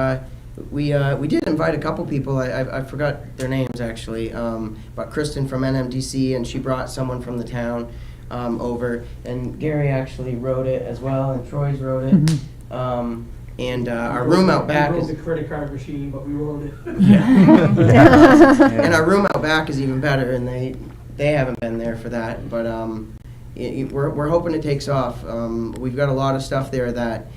We did invite a couple people. I forgot their names actually, but Kristen from NMDC, and she brought someone from the town over, and Gary actually wrote it as well, and Troy's wrote it. And our room out back is a credit card machine, but we wrote it. And our room out back is even better, and they haven't been there for that, but we're hoping it takes off. We've got a lot of stuff there that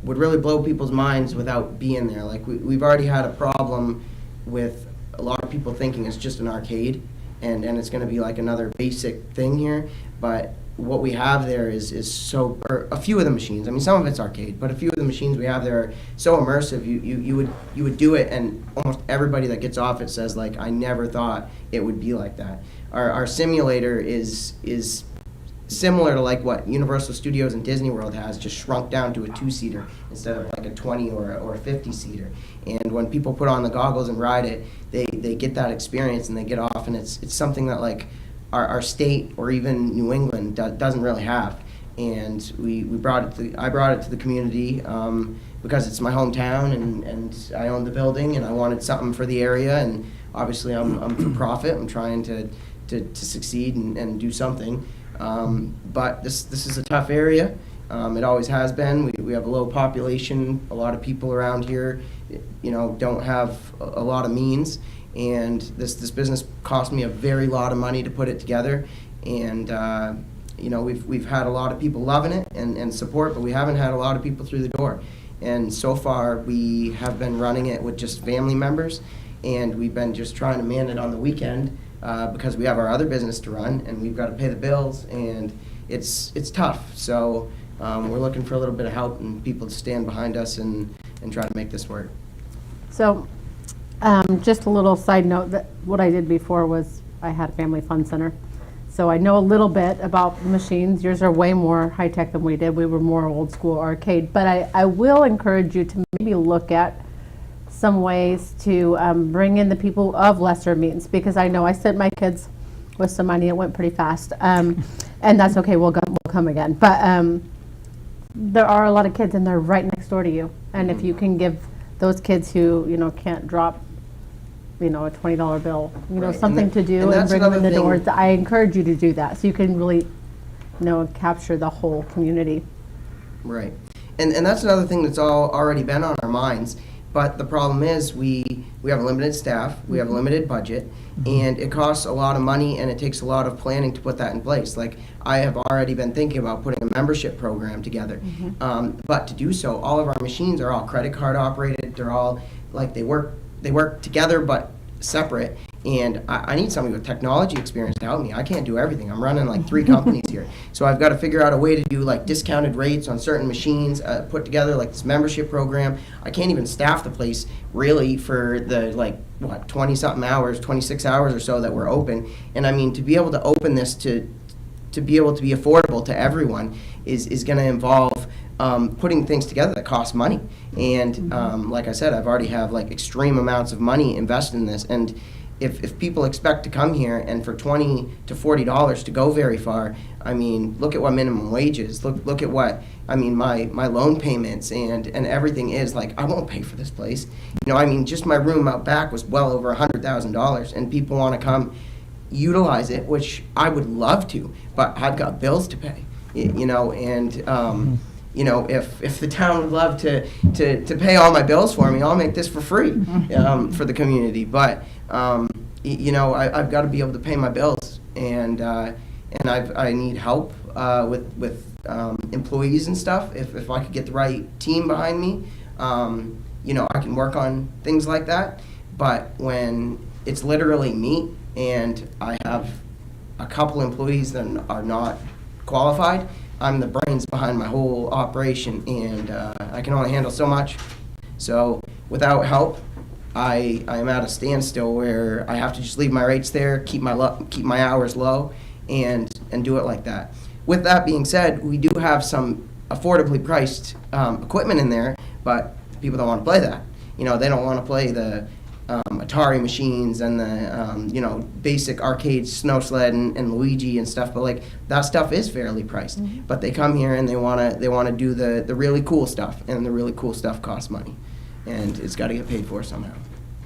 would really blow people's minds without being there. Like we've already had a problem with a lot of people thinking it's just an arcade, and it's going to be like another basic thing here. But what we have there is or a few of the machines. I mean, some of it's arcade, but a few of the machines we have there are so immersive. You would do it, and almost everybody that gets off it says like, I never thought it would be like that. Our simulator is similar to like what Universal Studios and Disney World has, just shrunk down to a 2-seater instead of like a 20 or a 50-seater. And when people put on the goggles and ride it, they get that experience and they get off, and it's something that like our state or even New England doesn't really have. And I brought it to the community because it's my hometown, and I own the building, and I wanted something for the area, and obviously I'm for profit. I'm trying to succeed and do something. But this is a tough area. It always has been. We have a low population. A lot of people around here, don't have a lot of means. And this business cost me a very lot of money to put it together. And we've had a lot of people loving it and support, but we haven't had a lot of people through the door. And so far, we have been running it with just family members, and we've been just trying to man it on the weekend. Because we have our other business to run, and we've got to pay the bills, and it's tough. So we're looking for a little bit of help and people to stand behind us and try to make this work. So just a little side note, that what I did before was I had a family fun center. So I know a little bit about machines. Yours are way more high-tech than we did. We were more old school arcade. But I will encourage you to maybe look at some ways to bring in the people of lesser means, because I know I sent my kids with some money. It went pretty fast, and that's okay. We'll come again. But there are a lot of kids, and they're right next door to you. And if you can give those kids who can't drop a $20 bill, Right. something to do and bring them in the doors, I encourage you to do that so you can really capture the whole community. Right. And that's another thing that's already been on our minds. But the problem is we have a limited staff, we have a limited budget, and it costs a lot of money, and it takes a lot of planning to put that in place. Like, I have already been thinking about putting a membership program together. But to do so, all of our machines are all credit card operated. They're all, like, they work together but separate. And I need somebody with technology experience to help me. I can't do everything. I'm running like 3 companies here. So I've got to figure out a way to do like discounted rates on certain machines, put together like this membership program. I can't even staff the place really for the 20-something hours, 26 hours or so that we're open. And I mean, to be able to open this to be able to be affordable to everyone is going to involve putting things together that cost money. And like I said, I've already have like extreme amounts of money invested in this. And if people expect to come here and for $20 to $40 to go very far, I mean, look at what minimum wage is. Look at what, I mean, my loan payments and everything is. Like, I won't pay for this place. I mean, just my room out back was well over $100,000, and people want to come utilize it, which I would love to, but I've got bills to pay, and if the town would love to pay all my bills for me, I'll make this for free for the community. But I've got to be able to pay my bills, and I need help with employees and stuff. If I could get the right team behind me, I can work on things like that. But when it's literally me and I have a couple employees that are not qualified, I'm the brains behind my whole operation, and I can only handle so much. So without help, I am at a standstill where I have to just leave my rates there, keep my hours low, and do it like that. With that being said, we do have some affordably priced equipment in there, but people don't want to play that. They don't want to play the Atari machines and the basic arcade snow sled and Luigi and stuff, but like that stuff is fairly priced. But they come here and they want to do the really cool stuff, and the really cool stuff costs money. and it's got to get paid for somehow.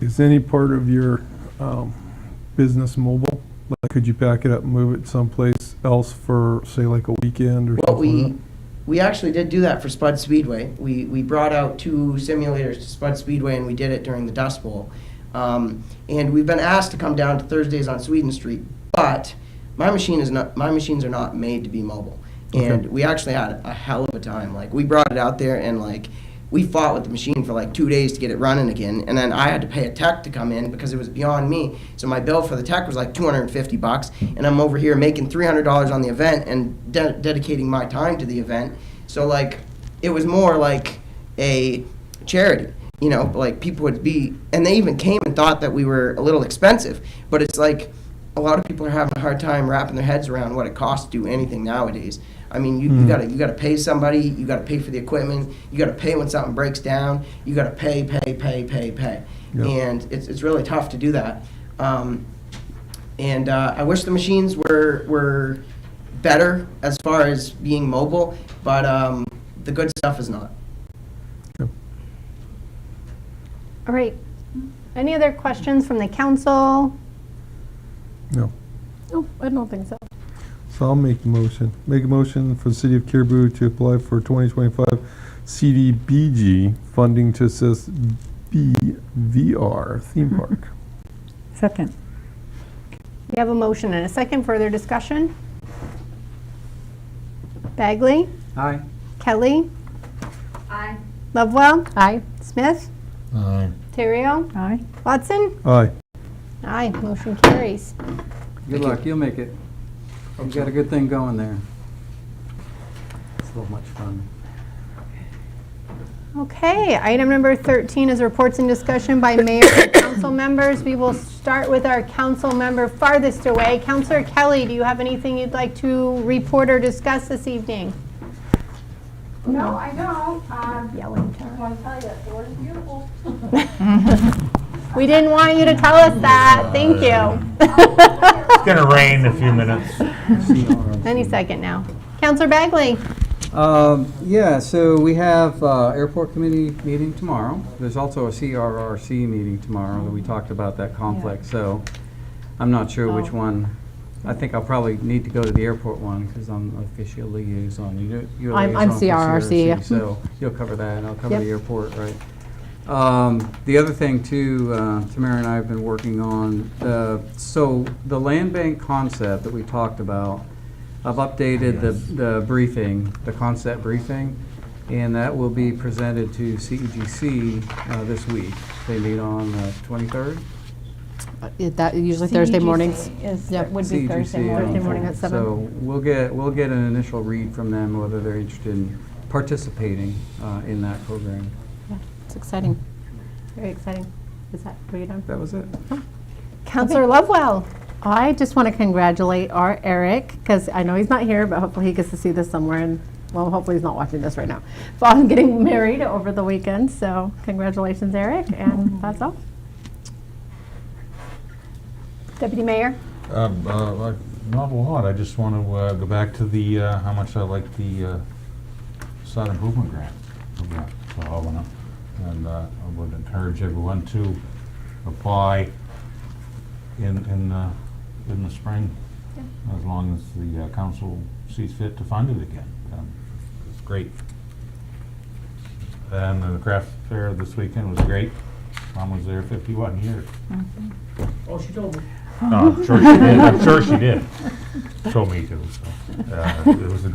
Is any part of your business mobile? Like, could you pack it up and move it someplace else for, say, like a weekend or Well, something like we actually did do that for Spud Speedway. We brought out 2 simulators to Spud Speedway, and we did it during the Dust Bowl. And we've been asked to come down to Thursdays on Sweden Street, but my machines are not made to be mobile. And we actually had a hell of a time. Like, we brought it out there, and like, we fought with the machine for like 2 days to get it running again, and then I had to pay a tech to come in because it was beyond me. So my bill for the tech was like $250, and I'm over here making $300 on the event and dedicating my time to the event. So like, it was more like a charity, you know, like people would be, and they even came and thought that we were a little expensive, but it's like, a lot of people are having a hard time wrapping their heads around what it costs to do anything nowadays. I mean, you gotta pay somebody, you gotta pay for the equipment, you gotta pay when something breaks down, you gotta pay. Yeah. And it's really tough to do that. I wish the machines were better as far as being mobile, but the good stuff is not. All right. Any other questions from the council? No. Oh, I don't think so. So I'll make a motion. Make a motion for the city of Caribou to apply for 2025 CDBG funding to assist BVR theme park. Second. We have a motion and a second. Further discussion? Bagley? Aye. Kelly? Aye. Lovewell? Aye. Smith? Aye. Terrio? Aye. Watson? Aye. Aye. Motion carries. Good luck, you'll make it. You've got a good thing going there. It's so much fun. Okay, item number 13 is reports and discussion by mayor and council members. We will start with our council member farthest away. Councilor Kelly, do you have anything you'd like to report or discuss this evening? No, I don't. Yelling. I want to tell you that the is beautiful. We didn't want you to tell us that. Thank you. It's gonna rain in a few minutes. Any second now. Councilor Bagley. Yeah, so we have airport committee meeting tomorrow. There's also a CRRC meeting tomorrow that we talked about that conflict. So I'm not sure which one. I think I'll probably need to go to the airport one because I'm official liaison. You're I'm liaison for CRRC. So you'll cover that, and I'll cover Yep. the airport, right? The other thing too, Tamara and I have been working on, so the land bank concept that we talked about, I've updated the briefing, the concept briefing, and that will be presented to CEGC this week. They meet on the 23rd. That usually Thursday mornings. Would be Thursday morning. Thursday morning at 7. So we'll get an initial read from them whether they're interested in participating in that program. Yeah, it's exciting. Very exciting. Is that, were you done? That was it. Councilor Lovewell. I just want to congratulate our Eric, because I know he's not here, but hopefully he gets to see this somewhere, and well, hopefully he's not watching this right now. But I'm getting married over the weekend, so congratulations, Eric, and that's all. Deputy Mayor. Not a lot. I just want to go back to the how much I like the facade improvement grant. And I would encourage everyone to apply in the spring, as long as the council sees fit to fund it again. It's great. And the craft fair this weekend was great. Mom was there 51 years. Oh, she told me. No, I'm sure she did. I'm sure she did. Told me to. So, it was a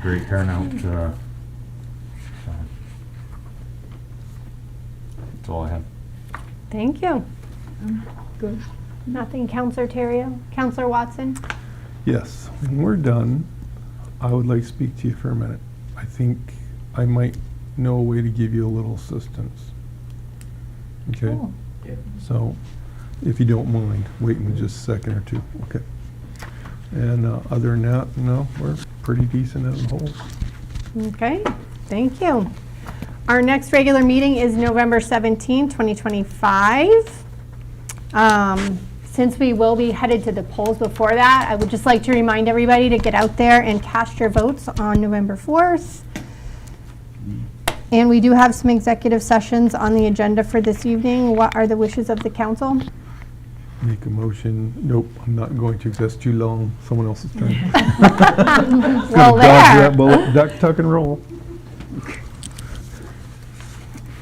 great turnout. So. That's all I have. Thank you. Good. Nothing, Councilor Terrio. Councilor Watson. Yes, when we're done, I would like to speak to you for a minute. I think I might know a way to give you a little assistance. Okay? Cool. Yeah. So, if you don't mind, waiting just a second or two, okay? And other than that, no, we're pretty decent as a whole. Okay, thank you. Our next regular meeting is November 17, 2025. Since we will be headed to the polls before that, I would just like to remind everybody to get out there and cast your votes on November 4th. And we do have some executive sessions on the agenda for this evening. What are the wishes of the council? Make a motion. Nope, I'm not going to, 'cause that's too long. Someone else's turn. Well, Dodge there. that bullet, duck, tuck, and roll.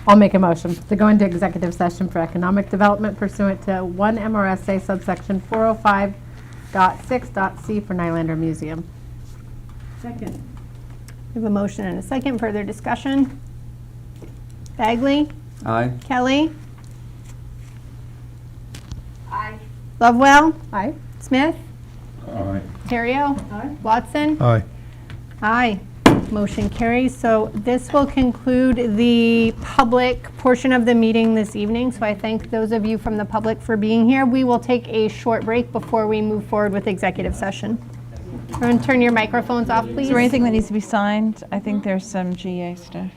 I'll make a motion to go into executive session for economic development pursuant to 1 MRSA subsection 405.6.c for Nylander Museum. Second. We have a motion and a second. Further discussion? Bagley? Aye. Kelly? Lovewell? Aye. Smith? Aye. Terrio? Watson? Aye. Aye. Motion carries. So this will conclude the public portion of the meeting this evening. So I thank those of you from the public for being here. We will take a short break before we move forward with executive session. Everyone turn your microphones off, please. Is there anything that needs to be signed? I think there's some GA stuff.